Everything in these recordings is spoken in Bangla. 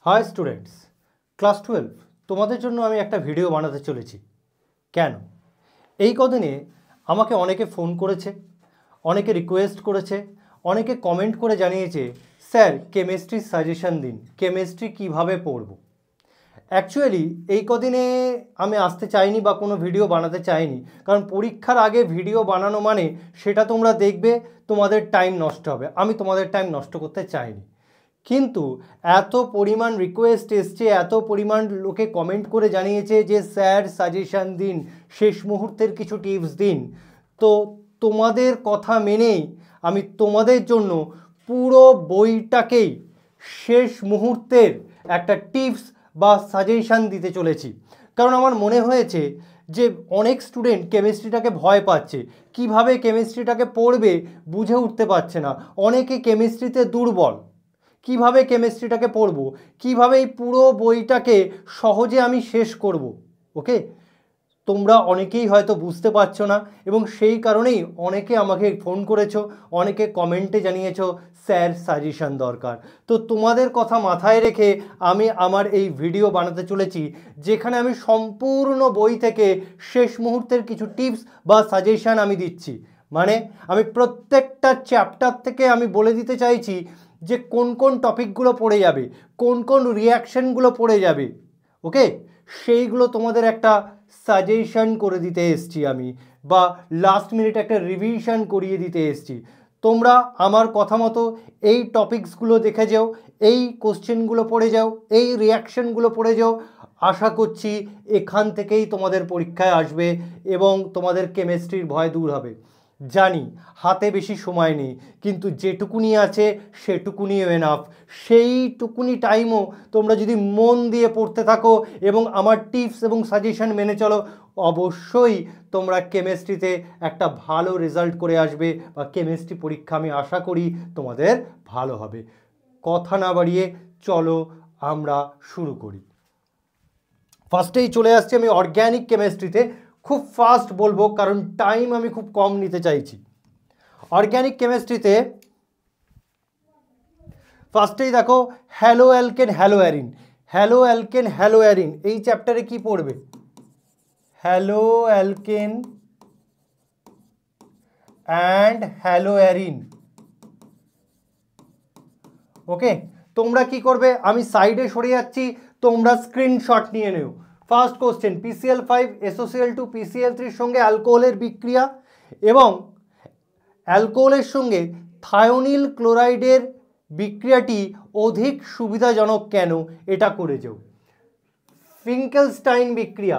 হাই স্টুডেন্টস, ক্লাস 12 তোমাদের জন্য আমি একটা ভিডিও বানাতে চলেছি। কেন? এই কদিনে আমাকে অনেকে ফোন করেছে, অনেকে রিকোয়েস্ট করেছে, অনেকে কমেন্ট করে জানিয়েছে স্যার কেমিস্ট্রি সাজেশন দিন, কেমিস্ট্রি কিভাবে পড়ব। অ্যাকচুয়ালি এই কদিনে আমি আসতে চাইনি বা কোনো ভিডিও বানাতে চাইনি, কারণ পরীক্ষার আগে ভিডিও বানানো মানে সেটা তোমরা দেখবে, তোমাদের টাইম নষ্ট হবে। আমি তোমাদের টাইম নষ্ট করতে চাইনি, কিন্তু এত পরিমাণ রিকোয়েস্ট এসছে, এত পরিমাণ লোকে কমেন্ট করে জানিয়েছে যে স্যার সাজেশান দিন, শেষ মুহূর্তের কিছু টিপস দিন। তো তোমাদের কথা মেনেই আমি তোমাদের জন্য পুরো বইটাকেই শেষ মুহূর্তের একটা টিপস বা সাজেশান দিতে চলেছি। কারণ আমার মনে হয়েছে যে অনেক স্টুডেন্ট কেমিস্ট্রিটাকে ভয় পাচ্ছে, কিভাবে কেমিস্ট্রিটাকে পড়বে বুঝে উঠতে পারছে না। অনেকে কেমিস্ট্রিতে দুর্বল, কিভাবে কেমিস্ট্রিটাকে পড়ব, কিভাবে এই পুরো বইটাকে সহজে আমি শেষ করব। ওকে, তোমরা অনেকেই হয়তো বুঝতে পারছো না, এবং সেই কারণেই অনেকে আমাকে ফোন করেছো, অনেকে কমেন্টে জানিয়েছো স্যার সাজেশন দরকার। তো তোমাদের কথা মাথায় রেখে আমি আমার এই ভিডিও বানাতে চলেছি, যেখানে আমি সম্পূর্ণ বই থেকে শেষ মুহূর্তের কিছু টিপস বা সাজেশন আমি দিচ্ছি। মানে আমি প্রত্যেকটা চ্যাপ্টার থেকে আমি বলে দিতে চাইছি যে কোন কোন টপিকগুলো পড়ে যাবে, কোন কোন রিয়াকশানগুলো পড়ে যাবে। ওকে, সেইগুলো তোমাদের একটা সাজেশন করে দিতে এসছি আমি, বা লাস্ট মিনিট একটা রিভিশন করিয়ে দিতে এসছি। তোমরা আমার কথা মতো এই টপিকসগুলো দেখে যাও, এই কোশ্চেনগুলো পড়ে যাও, এই রিয়াকশানগুলো পড়ে যাও। আশা করছি এখান থেকেই তোমাদের পরীক্ষায় আসবে এবং তোমাদের কেমিস্ট্রির ভয় দূর হবে। জানি হাতে বেশি সময় নেই, কিন্তু যেটুকুনি আছে সেটুকুনি এনাফ। সেইটুকুনি টাইমও তোমরা যদি মন দিয়ে পড়তে থাকো এবং আমার টিপস এবং সাজেশন মেনে চলো, অবশ্যই তোমরা কেমিস্ট্রিতে একটা ভালো রেজাল্ট করে আসবে, বা কেমিস্ট্রি পরীক্ষা আমি আশা করি তোমাদের ভালো হবে। কথা না বাড়িয়ে চলো আমরা শুরু করি। ফার্স্টেই চলে আসছি আমি অর্গ্যানিক কেমিস্ট্রিতে। খুব ফাস্ট বলবো কারণ টাইম আমি খুব কম নিতে চাইছি। অর্গ্যানিক কেমিস্ট্রিতে ফার্স্টেই দেখো halo alkane halo arene. Halo alkane halo arene এই চ্যাপ্টারে কি পড়বে? Halo alkane and halo arene. Okay, তোমরা কি করবে, আমি সাইডে সরে যাচ্ছি, তোমরা স্ক্রিনশট নিয়ে নেও। First question, PCl5 SOCl2 PCl3 সঙ্গে অ্যালকোহলের বিক্রিয়া এবং অ্যালকোহলের সঙ্গে থায়োনিল ক্লোরাইডের বিক্রিয়াটি অধিক সুবিধাজনক কেন, এটা করে যাও। ফিঙ্কেলস্টাইন বিক্রিয়া,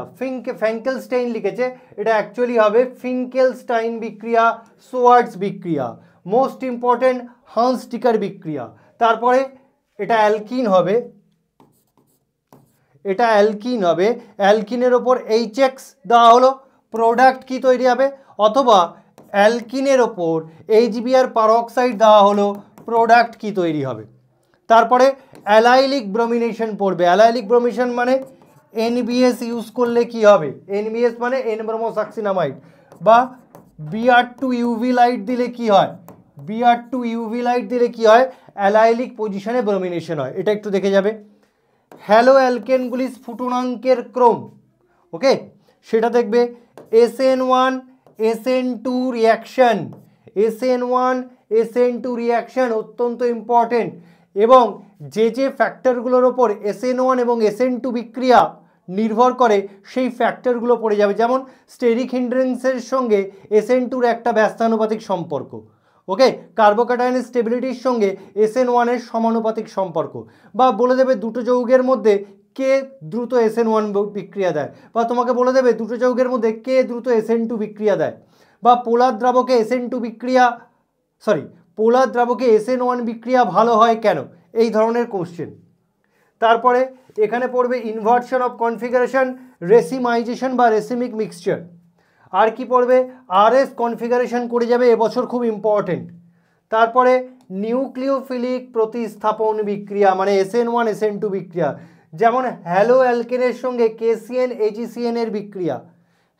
ফ্যাঙ্কেলস্টাইন লিখেছে, এটা অ্যাকচুয়ালি হবে ফিঙ্কেলস্টাইন বিক্রিয়া, সোয়ার্টস বিক্রিয়া, মোস্ট ইম্পর্টেন্ট হান্সটিকার বিক্রিয়া। তারপরে এটা অ্যালকিন হবে, এটা অ্যালকিন হবে, অ্যালকিনের ওপর HX দেওয়া হলো, প্রোডাক্ট কি তৈরি হবে, অথবা অ্যালকিনের ওপর HBr পারঅক্সাইড দেওয়া হলো, প্রোডাক্ট কি তৈরি হবে। তারপরে অ্যালাইলিক ব্রোমিনেশন পড়বে। অ্যালাইলিক ব্রোমিনেশন মানে NBS ইউজ করলে কি হবে, NBS মানে N-ব্রোমোসাক্সিনামাইড, বা Br2 UV লাইট দিলে কি হয়, Br2 UV লাইট দিলে কি হয়, অ্যালাইলিক পজিশনে ব্রোমিনেশন হয়। এটা একটু দেখে যাবে। হ্যালো অ্যালকেনগুলি স্ফুটনাঙ্কের ক্রম, ওকে, সেটা দেখবে। SN1 SN2 reaction, SN1 SN2 reaction অত্যন্ত ইম্পর্টেন্ট, এবং যে যে ফ্যাক্টরগুলোর ওপর SN1 এবং SN2 বিক্রিয়া নির্ভর করে সেই ফ্যাক্টরগুলো পড়ে যাবে। যেমন স্টেরিক হিন্ড্রেন্সের সঙ্গে SN2-র একটা ব্যস্তানুপাতিক সম্পর্ক, ওকে, কার্বোক্যাটায়নের স্টেবিলিটির সঙ্গে SN1 এর সমানুপাতিক সম্পর্ক, বা বলে দেবে দুটো যৌগের মধ্যে কে দ্রুত SN1 বিক্রিয়া দেয়, বা তোমাকে বলে দেবে দুটো যৌগের মধ্যে কে দ্রুত SN2 বিক্রিয়া দেয়, বা পোলার দ্রাবকে SN2 বিক্রিয়া পোলার দ্রাবকে SN1 বিক্রিয়া ভালো হয় কেন, এই ধরনের কোশ্চেন। তারপরে এখানে পড়বে ইনভার্সন অফ কনফিগারেশন, রেসিমাইজেশন বা রেসিমিক মিক্সচার। আর কি পড়বে, RS কনফিগারেশন করে যাবে এবছর, খুব ইম্পর্টেন্ট। তারপরে নিউক্লিওফিলিক প্রতিস্থাপন বিক্রিয়া মানে SN1 SN2 বিক্রিয়া, যেমন হ্যালো অ্যালকেনের সঙ্গে KCN AgCN এর বিক্রিয়া,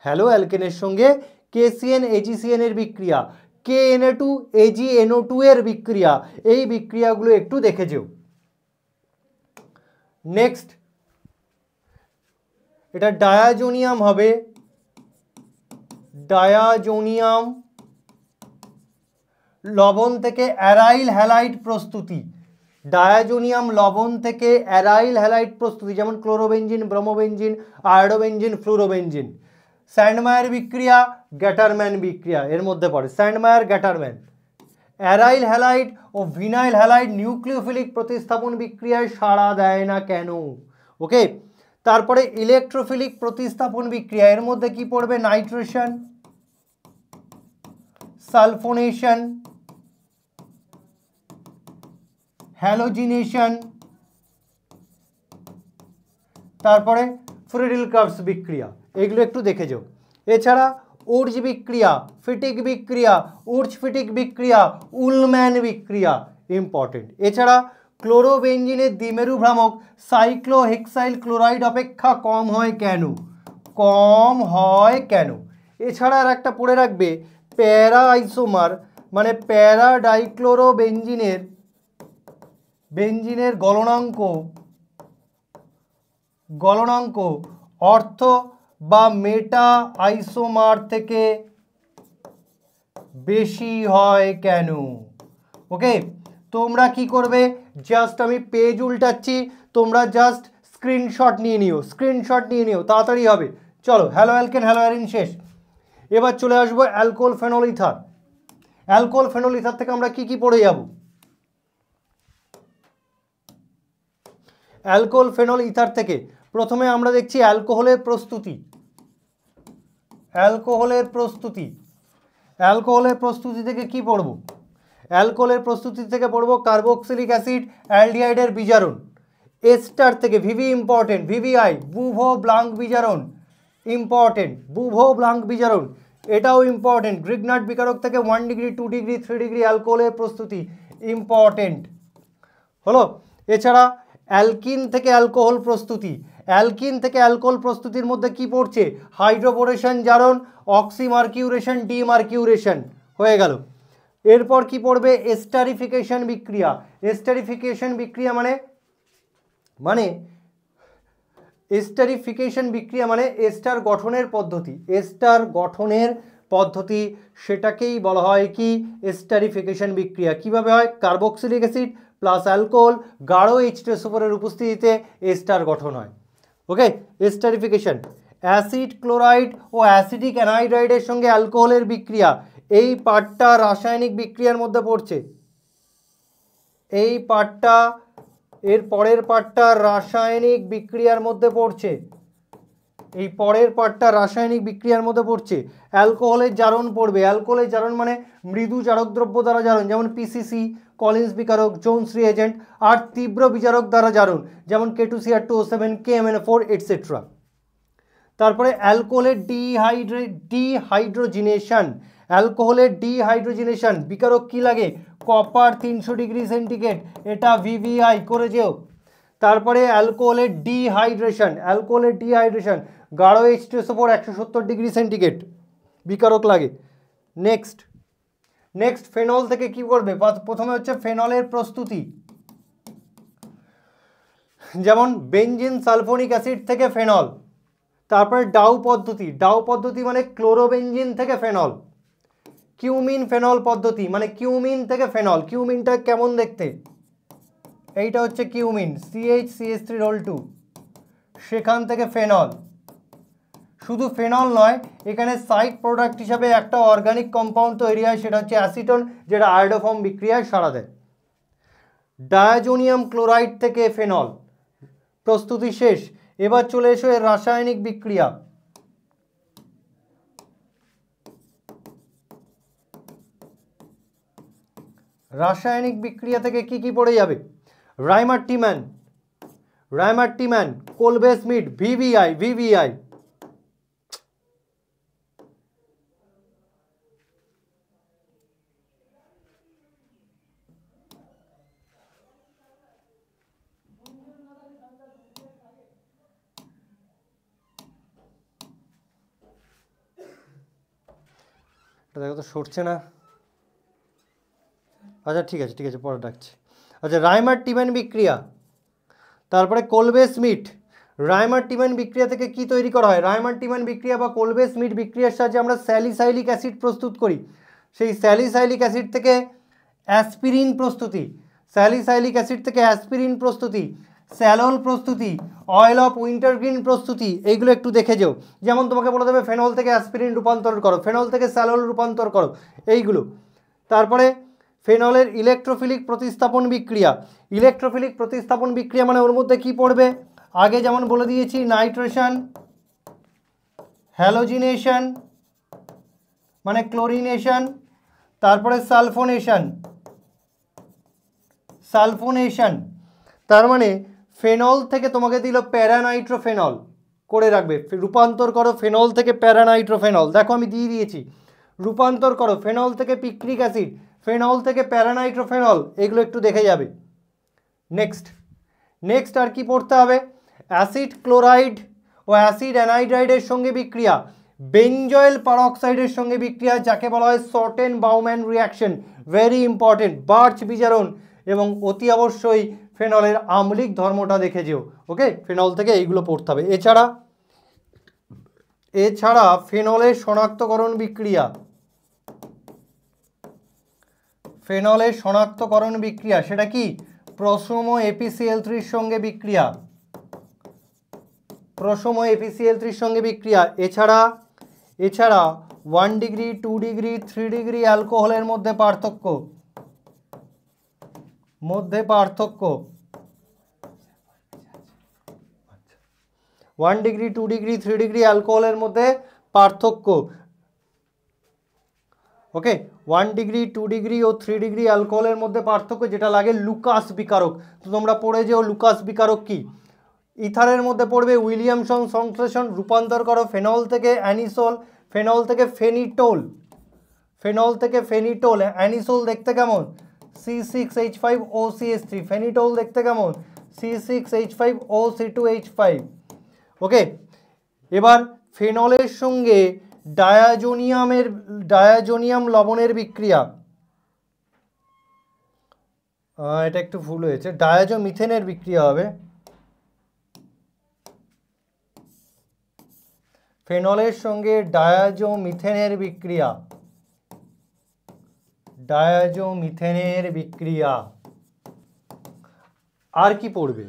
হ্যালো অ্যালকেনের সঙ্গে KCN AgCN এর বিক্রিয়া, KNA2 AgNO2 এর বিক্রিয়া, এই বিক্রিয়াগুলো একটু দেখে যেও। নেক্সট এটা ডায়াজোনিয়াম হবে, ডায়াজোনিয়াম লবণ থেকে অ্যারাইল হ্যালাইড প্রস্তুতি, ডায়াজোনিয়াম লবণ থেকে অ্যারাইল হ্যালাইড প্রস্তুতি, যেমন ক্লোরোবেনজিন, ব্রোমোবেনজিন, আয়োডোবেনজিন, ফ্লুরোবেনজিন। স্যান্ডমায়ার বিক্রিয়া, গ্যাটারম্যান বিক্রিয়া এর মধ্যে পড়ে, স্যান্ডমায়ার গ্যাটারম্যান। অ্যারাইল হ্যালাইড ও ভিনাইল হ্যালাইড নিউক্লিওফিলিক প্রতিস্থাপন বিক্রিয়ায় সাড়া দেয় না কেন? ওকে, তারপরে ইলেকট্রোফিলিক প্রতিস্থাপন বিক্রিয়া, এর মধ্যে কি পড়বে? নাইট্রেশন, সালফোনেশন, হ্যালোজিনেশন, তারপরে ফ্রিডেল কার্ভস বিক্রিয়া, এগুলো একটু দেখে যাও। এছাড়া উর্জ বিক্রিয়া, ফিটিক বিক্রিয়া, উর্জ ফিটিক বিক্রিয়া, উলম্যান বিক্রিয়া ইম্পর্টেন্ট। এছাড়া ক্লোরোবেনজিনের দ্বিমেরু ভ্রামক সাইক্লোহেক্সাইল ক্লোরাইড অপেক্ষা কম হয় কেন? কম হয় কেন? এছাড়া আর একটা পড়ে রাখবে, প্যারা আইসোমার মানে প্যারা ডাইক্লোরোবেনজিনের গলনাঙ্ক অর্থ বা মেটা আইসোমার থেকে বেশি হয় কেন? ওকে, তোমরা কি করবে? জাস্ট আমি পেজ উল্টাচ্ছি, তোমরা জাস্ট স্ক্রিনশট নিয়ে নিও, তাড়াতাড়ি হবে। চলো, হ্যালো অ্যালকেন, হ্যালো অ্যারিন শেষ। এবার চলে আসবো alcohol phenol ether. Alcohol phenol ether থেকে আমরা কি পড়ে যাব? অ্যালকোহল ফেনল ইথার থেকে প্রথমে আমরা দেখছি অ্যালকোহলের প্রস্তুতি। অ্যালকোহলের প্রস্তুতি থেকে কি পড়ব? অ্যালকোহলের প্রস্তুতি থেকে পড়ব কার্বক্সিলিক অ্যাসিড অ্যালডিহাইডের বিজারণ। এস্টার থেকে ভিভি ইম্পর্টেন্ট, ভিভিআই বুভো ব্লাঙ্ক বিজারণ ইম্পর্টেন্ট, বুভো ব্লাঙ্ক বিজারণ এটাও ইম্পর্টেন্ট। গ্রিগনাট বিকারক থেকে 1 ডিগ্রি 2 ডিগ্রি 3 ডিগ্রি অ্যালকোহলের প্রস্তুতি ইম্পর্টেন্ট হলো। এছাড়া অ্যালকিন থেকে অ্যালকোহল প্রস্তুতির মধ্যে কি পড়ছে? হাইড্রোবোরেশন জারণ, অক্সিমার্কিউরেশন, ডিমার্কিউরেশন হয়ে গেল। এরপর কি পড়বে? এস্টারিফিকেশন বিক্রিয়া। এস্টারিফিকেশন বিক্রিয়া মানে এস্টার গঠনের পদ্ধতি, সেটাকেই বলা হয় কি? এস্টারিফিকেশন বিক্রিয়া। কিভাবে হয়? কার্বক্সিলিক অ্যাসিড প্লাস অ্যালকোহল গাঢ় H2SO4 এর উপস্থিতিতে এস্টার গঠন হয়। ওকে, এস্টারিফিকেশন। অ্যাসিড ক্লোরাইড ও অ্যাসিডিক অ্যানহাইড্রাইডের সঙ্গে অ্যালকোহলের বিক্রিয়া, এই পার্টটা রাসায়নিক বিক্রিয়ার মধ্যে পড়ছে। এই পার্টটা, এর পরের পার্টটা রাসায়নিক বিক্রিয়ার মধ্যে পড়ছে। অ্যালকোহলের জারণ পড়বে। অ্যালকোহলের জারণ মানে মৃদু জারক দ্রব্য দ্বারা জারণ, যেমন পিসিসি, কলিন্স বিকারক, জোন্স রিএজেন্ট। আর তীব্র বিজারক দ্বারা জারণ, যেমন K2CR2O7, KMNO4 এটসেট্রা। তারপরে অ্যালকোহলের ডিহাইড্রোজিনেশন। বিকারক কি লাগে? কপার 300 ডিগ্রি সেন্টিগ্রেড, এটা ভিভিআই করে যেও। তারপরে অ্যালকোহলের ডিহাইড্রেশন, গাঢ় H2SO4 170 ডিগ্রি সেন্টিগ্রেড বিকারক লাগে। নেক্সট ফেনল থেকে কি করবে? প্রথমে হচ্ছে ফেনলের প্রস্তুতি, যেমন বেনজিন সালফোনিক অ্যাসিড থেকে ফেনল। তারপরে ডাউ পদ্ধতি মানে ক্লোরোবেনজিন থেকে ফেনল। কিউমিন ফেনল পদ্ধতি মানে কিউমিন থেকে ফেনল। কিউমিনটা কেমন দেখতে? এইটা হচ্ছে কিউমিন, CH2, সেখান থেকে ফেনল। শুধু ফেনল নয়, এখানে সাইড প্রোডাক্ট হিসাবে একটা অর্গানিক কম্পাউন্ড তৈরি হয়, সেটা হচ্ছে অ্যাসিটন, যেটা আয়োডোফর্ম বিক্রিয়ায় সাড়া দেয়। ডায়াজোনিয়াম ক্লোরাইড থেকে ফেনল প্রস্তুতি শেষ। এবার চলে এসো এর রাসায়নিক বিক্রিয়া। রাসায়নিক বিক্রিয়া থেকে কি পড়ে যাবে? রাইমারটিম্যান, কোলবেসমিড, ভিভিআই। দেখো তো সরছে না। আচ্ছা ঠিক আছে পরে ডাকছি। আচ্ছা, রাইমারটিম্যান বিক্রিয়া, তারপরে কোলবে স্মিথ রায়মার টিম্যান বিক্রিয়া থেকে কি তৈরি করা হয়? রায়মার টিম্যান বিক্রিয়া বা কোলবে স্মিথ বিক্রিয়ার সাহায্যে আমরা স্যালিসাইলিক অ্যাসিড প্রস্তুত করি। সেই স্যালিসাইলিক অ্যাসিড থেকে অ্যাসপিরিন প্রস্তুতি, স্যালিসাইলিক অ্যাসিড থেকে অ্যাসপিরিন প্রস্তুতি, স্যালল প্রস্তুতি, অয়েল অফ উইন্টারগ্রিন প্রস্তুতি, এইগুলো একটু দেখে যাও। যেমন তোমাকে বলে দেবে ফেনল থেকে অ্যাসপিরিন রূপান্তর করো, ফেনল থেকে স্যালল রূপান্তর করো, এইগুলো। তারপরে ফেনলের ইলেকট্রোফিলিক প্রতিস্থাপন বিক্রিয়া। ইলেকট্রোফিলিক প্রতিস্থাপন বিক্রিয়া মানে ওর মধ্যে কি পড়বে? আগে যেমন বলে দিয়েছি নাইট্রেশন, হ্যালোজিনেশন মানে ক্লোরিনেশন, তারপরে সালফোনেশন, সালফোনেশন তার মানে ফেনল থেকে তোমাকে দিল প্যারানাইট্রোফেনল, করে রাখবে, রূপান্তর করো ফেনল থেকে প্যারানাইট্রোফেনল। দেখো আমি দিয়ে দিয়েছি, রূপান্তর করো ফেনল থেকে পিক্রিক অ্যাসিড, ফেনল থেকে প্যারানাইট্রোফেনল, এগুলো একটু দেখে যাবে। নেক্সট আর কি পড়তে হবে? অ্যাসিড ক্লোরাইড ও অ্যাসিড অ্যানাইড্রাইডের সঙ্গে বিক্রিয়া, বেঞ্জয়েল পারঅক্সাইডের সঙ্গে বিক্রিয়া, যাকে বলা হয় shorten Bowman reaction, very important, birch বিজারণ, এবং অতি অবশ্যই ফেনলের আম্লিক ধর্মটা দেখে যেও। ওকে, ফেনল থেকে এইগুলো পড়তে হবে। এছাড়া ফেনলের শনাক্তকরণ বিক্রিয়া, ফেনলের শনাক্তকরণ বিক্রিয়া সেটা কি? প্রোসোমো এপিসিএল3 সঙ্গে বিক্রিয়া, প্রোসোমো এপিসিএল3 সঙ্গে বিক্রিয়া। এছাড়া 1 ডিগ্রি 2 ডিগ্রি 3 ডিগ্রি অ্যালকোহলের মধ্যে পার্থক্য, 1 ডিগ্রি 2 ডিগ্রি 3 ডিগ্রি অ্যালকোহলের মধ্যে পার্থক্য। ওকে, 1 ডিগ্রি 2 ডিগ্রি ও 3 ডিগ্রি অ্যালকোহলের মধ্যে পার্থক্য, যেটা লাগে লুকাস বিকারক। তো তোমরা পড়ে যেও লুকাস বিকারক কি। ইথারের মধ্যে পড়বে উইলিয়ামসন সংশ্লেষণ, রূপান্তর করো ফেনল থেকে অ্যানিসোল, ফেনল থেকে ফেনিটোল, ফেনল থেকে ফেনিটোল। অ্যানিসোল দেখতে কেমন? C6H5OCH3, ফেনিটোল দেখতে কেমন? C6H5OC2H5। ওকে, এবার ফেনলের সঙ্গে ডায়াজোনিয়াম লবণের বিক্রিয়া, এটা একটু ভুল হয়েছে, ডায়াজোমিথেনের বিক্রিয়া হবে। ফেনলের সঙ্গে ডায়াজোমিথেনের বিক্রিয়া, ডায়াজোমিথেনের বিক্রিয়া। আর কি পড়বে?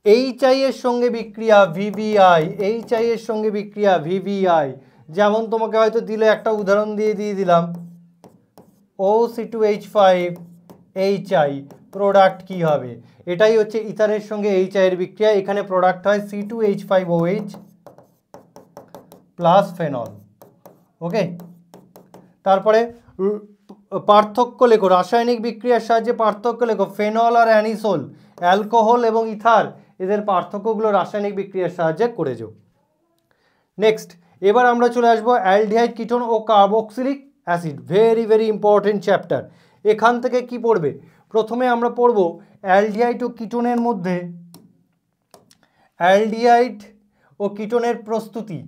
HI এর সঙ্গে বিক্রিয়া VVI, HI এর সঙ্গে বিক্রিয়া VVI। যেমন তোমাকে হয়তো দিলে, একটা উদাহরণ দিয়ে দিলাম, OC2H5HI, প্রোডাক্ট কি হবে? এটাই হচ্ছে ইথারের সঙ্গে HI এর বিক্রিয়া। এখানে প্রোডাক্ট হয় C2H5OH প্লাস ফেনল। ওকে, তারপরে পার্থক্য লেখো, রাসায়নিক বিক্রিয়ার সাহায্যে পার্থক্য লেখো। ফেনল আর অ্যানিসোল, অ্যালকোহল এবং ইথার, এদের পার্থক্যগুলো রাসায়নিক বিক্রিয়ার সাহায্যে করে যাও। নেক্সট, এবার আমরা চলে আসবো অ্যালডিহাইড, কিটোন ও carboxylic acid, very very important chapter. এখান থেকে কি পড়বে? প্রথমে আমরা পড়ব অ্যালডিহাইড ও কিটোনের মধ্যে, অ্যালডিহাইড ও কিটোনের প্রস্তুতি।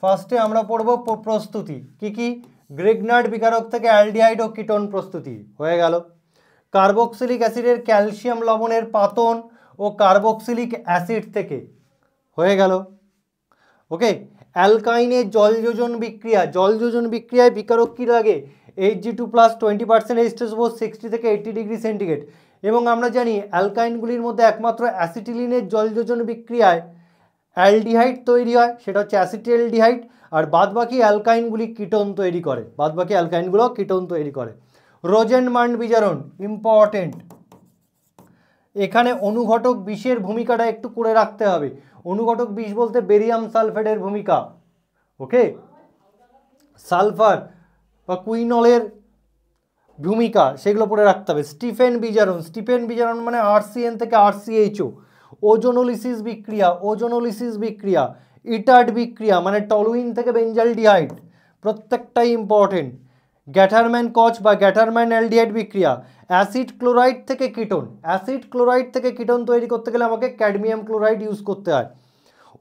ফার্স্টে আমরা পড়ব প্রস্তুতি, কি? গ্রিগনার্ড বিকারক থেকে অ্যালডিহাইড ও কিটোন প্রস্তুতি হয়ে গেল। কার্বক্সিলিক অ্যাসিডের ক্যালসিয়াম লবণের পাতন ও কার্বক্সিলিক অ্যাসিড থেকে হয়ে গেল। ওকে, অ্যালকাইনের জলযোজন বিক্রিয়া, জলযোজন বিক্রিয়ায় বিকারক কী লাগে? Hg2 + 20% H2SO, 60 থেকে 80 ডিগ্রি সেন্টিগ্রেড। এবং আমরা জানি অ্যালকাইনগুলির মধ্যে একমাত্র অ্যাসিটিলিনের জলযোজন বিক্রিয়ায় অ্যালডিহাইড তৈরি হয়, সেটা হচ্ছে অ্যাসিটালডিহাইড। আর বাদবাকি অ্যালকাইনগুলি কিটোন তৈরি করে, বাদবাকি অ্যালকাইনগুলো কিটোন তৈরি করে। রোজেনমান্ড বিজারণ ইম্পর্টেন্ট। এখানে অনুঘটক বিষের ভূমিকাটা একটু করে রাখতে হবে। অনুঘটক বিষ বলতে বেরিয়াম সালফেটের ভূমিকা। ওকে, সালফার বা কুইনলের ভূমিকা, সেগুলো পড়ে রাখতে হবে। স্টিফেন বিজারণ, স্টিফেন বিজারণ মানে RCN থেকে RCHO। ওজোনোলিসিস বিক্রিয়া, ওজোনোলিসিস বিক্রিয়া। ইটার্ড বিক্রিয়া মানে টলুইন থেকে বেঞ্জালডিহাইড, প্রত্যেকটাই ইম্পর্টেন্ট। গ্যাটারম্যান কচ বা গ্যাটারম্যান অ্যালডিহাইড বিক্রিয়া। অ্যাসিড ক্লোরাইড থেকে কিটোন, অ্যাসিড ক্লোরাইড থেকে কিটোন তৈরি করতে গেলে আমাকে ক্যাডমিয়াম ক্লোরাইড ইউজ করতে হয়।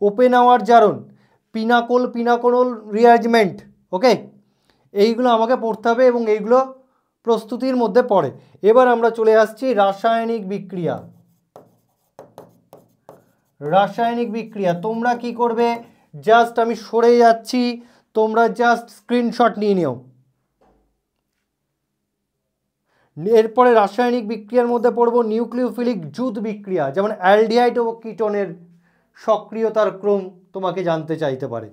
ওপেনহাওয়ার জারণ, পিনাকোনল রিয়ারেঞ্জমেন্ট। ওকে, এইগুলো আমাকে পড়তে হবে এবং এইগুলো প্রস্তুতির মধ্যে পড়ে। এবার আমরা চলে আসছি রাসায়নিক বিক্রিয়া। রাসায়নিক বিক্রিয়া। তোমরা কি করবে, জাস্ট আমি সরে যাচ্ছি, তোমরা জাস্ট স্ক্রিনশট নিয়ে নিও। এরপরে রাসায়নিক বিক্রিয়ার মধ্যে পড়বো নিউক্লিওফিলিক জুট বিক্রিয়া, যেমন অ্যালডিহাইড ও কিটোনের সক্রিয়তার ক্রম তোমাকে জানতে চাইতে পারে।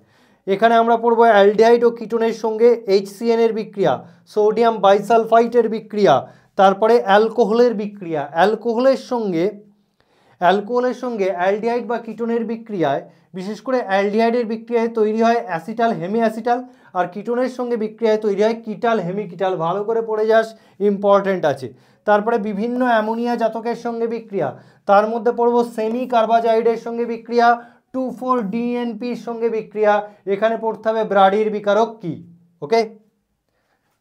এখানে আমরা পড়বো অ্যালডিহাইড ও কিটোনের সঙ্গে HCN এর বিক্রিয়া, সোডিয়াম বাইসালফাইটের বিক্রিয়া, তারপরে অ্যালকোহলের বিক্রিয়া। অ্যালকোহলের সঙ্গে অ্যালডিহাইড বা কিটোনের বিক্রিয়ায়, বিশেষ করে অ্যালডিহাইডের বিক্রিয়ায় তৈরি হয় অ্যাসিটাল হেমিঅ্যাসিটাল, আর কিটোনের সঙ্গে বিক্রিয়ায় তৈরি হয় কিটাল হেমিকিটাল। ভালো করে পড়ে যাস, ইম্পর্টেন্ট আছে। তারপরে বিভিন্ন অ্যামোনিয়া জাতকের সঙ্গে বিক্রিয়া, তার মধ্যে পড়বো সেমি কার্বাজাইডের সঙ্গে বিক্রিয়া, 2,4-DNPর সঙ্গে বিক্রিয়া। এখানে পড়তে হবে ব্রাডির বিকারক কি। ওকে,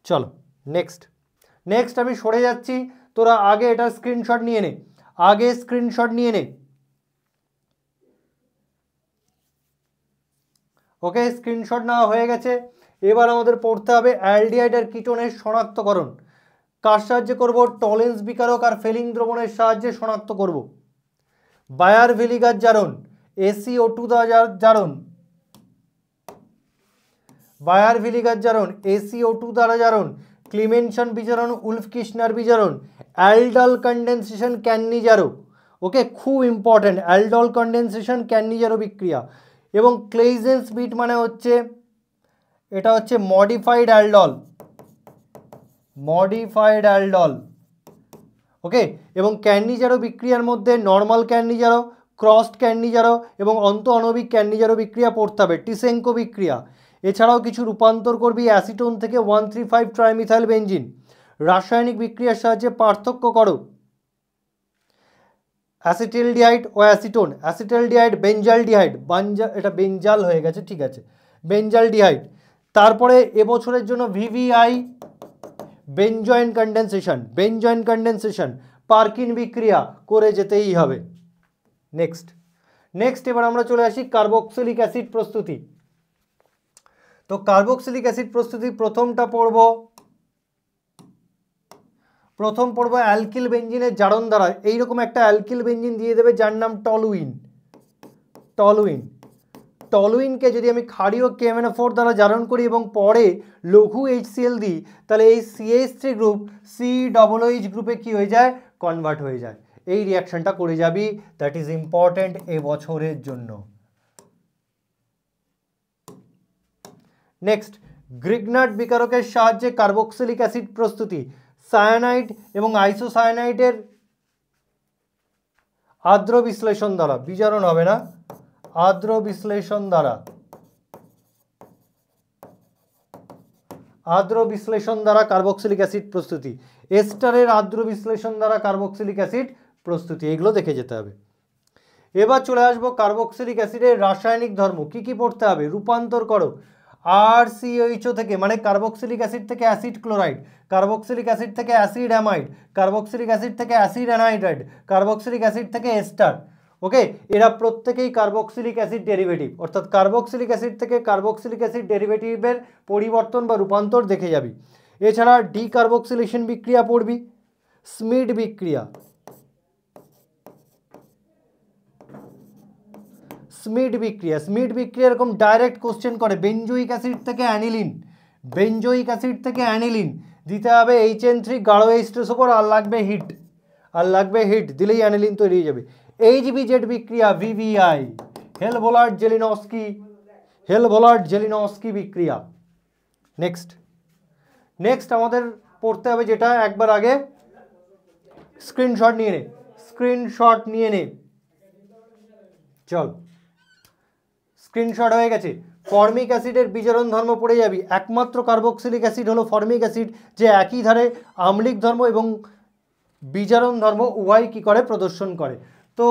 চলো নেক্সট আমি সরে যাচ্ছি, তোরা আগে এটা স্ক্রিনশট নিয়ে নে, ওকে, স্ক্রিনশট নেওয়া হয়ে গেছে। এবার আমাদের পড়তে হবে অ্যালডিহাইড আর কিটোনের শনাক্তকরণ। কার সাহায্যে করব, টলেন্স বিকারক আর ফেলিং দ্রবণের সাহায্যে শনাক্ত করব। বায়ার ভিলিগার জারণ, SiO2 দ্বারা জারণ, বায়ার ভিলিগার জারণ, SiO2 দ্বারা জারণ, ক্লিমেনসন বিজারণ, উলফ কিশনার বিজারণ, অ্যালডল কন্ডেনসেশন ক্যান্নিজারো। ওকে, খুব ইম্পর্টেন্ট, অ্যালডল কন্ডেনসেশন ক্যান্নিজারো বিক্রিয়া। এবং ক্লেইজেন্স বিট মানে হচ্ছে, এটা হচ্ছে মডিফাইড অ্যালডল। ওকে, এবং ক্যান্নিজারো বিক্রিয়ার মধ্যে নর্মাল ক্যান্নিজারো, ক্রসড ক্যান্নিজারো এবং অন্ত আণবিক ক্যান্নিজারো বিক্রিয়া পড়তে হবে, টিসেঙ্কো বিক্রিয়া। এছাড়াও কিছু রূপান্তর করবি অ্যাসিটোন থেকে 1,3,5 ট্রাইমিথাইল বেঞ্জিন। রাসায়নিক বিক্রিয়ার সাহায্যে পার্থক্য করো অ্যাসিটালডিহাইড ও অ্যাসিটোন। অ্যাসিটালডিহাইড বেঞ্জালডিহাইড, এটা বেঞ্জাল হয়ে গেছে, ঠিক আছে, বেঞ্জালডিহাইড। তারপরে এবছরের জন্য VVI বেঞ্জয়েন কন্ডেনসেশন, পার্কিন বিক্রিয়া করে যেতেই হবে। নেক্সট এবার আমরা চলে আসি কার্বক্সিলিক অ্যাসিড প্রস্তুতি। তো কার্বক্সিলিক অ্যাসিড প্রস্তুতি প্রথম পড়বো অ্যালকিল বেঞ্জিনের জারণ দ্বারা। এইরকম একটা অ্যালকিল বেঞ্জিন দিয়ে দেবে যার নাম টলুইনকে যদি আমি ক্ষারীয় KMnO4 দ্বারা জারণ করি এবং পরে লঘু HCl দিই, তাহলে এই CH3 গ্রুপ COOH গ্রুপে কি হয়ে যায়, কনভার্ট হয়ে যায়। এই রিয়াকশনটা করে যাবি, দ্যাট ইজ ইম্পর্টেন্ট এবছরের জন্য। নেক্সট, গ্রিগনার্ড বিকারকের সাহায্যে কার্বক্সিলিক অ্যাসিড প্রস্তুতি। সায়ানাইড এবং আইসোসায়ানাইডের আর্দ্র বিশ্লেষণ দ্বারা, বিজারণ হবে না, আর্দ্র বিশ্লেষণ দ্বারা কার্বক্সিলিক অ্যাসিড প্রস্তুতি। এস্টারের আর্দ্র বিশ্লেষণ দ্বারা কার্বক্সিলিক অ্যাসিড প্রস্তুতি, এগুলো দেখে যেতে হবে। এবার চলে আসবো কার্বক্সিলিক অ্যাসিডের রাসায়নিক ধর্ম। কি কি পড়তে হবে, রূপান্তর করো RCOH থেকে, মানে কার্বক্সিলিক অ্যাসিড থেকে অ্যাসিড ক্লোরাইড, কার্বক্সিলিক অ্যাসিড থেকে অ্যাসিড অ্যামাইড, কার্বক্সিলিক অ্যাসিড থেকে অ্যাসিড অ্যানাইড্রাইড, কার্বক্সিলিক অ্যাসিড থেকে এস্টার। ওকে, এরা প্রত্যেকেই কার্বক্সিলিক অ্যাসিড ডেরিভেটিভ, অর্থাৎ কার্বক্সিলিক অ্যাসিড থেকে কার্বক্সিলিক অ্যাসিড ডেরিভেটিভের পরিবর্তন বা রূপান্তর দেখে যাবি। এছাড়া ডিকার্বক্সিলেশন বিক্রিয়া পড়বি, স্মিড বিক্রিয়া, স্মিড বিক্রিয়া এরকম ডাইরেক্ট কোশ্চেন করে। বেঞ্জোইক অ্যাসিড থেকে অ্যানিলিন দিতে হবে HN3 গাঢ় H2 ওপর, আর লাগবে হিট দিলেই অ্যানিলিন তৈরি হয়ে যাবে। HBZ বিক্রিয়া VVI, হেলভোলার্ড জেলিনস্কি বিক্রিয়া। নেক্সট আমাদের পড়তে হবে যেটা একবার আগে স্ক্রিনশট নিয়ে নে। চল, স্ক্রিনশট হয়ে গেছে। ফর্মিক অ্যাসিডের বিজারণ ধর্ম পড়ে যাবি। একমাত্র কার্বক্সিলিক অ্যাসিড হলো ফর্মিক অ্যাসিড, যে একই ধারে আম্লিক ধর্ম এবং বিজারণ ধর্ম উভয় কি করে, প্রদর্শন করে। তো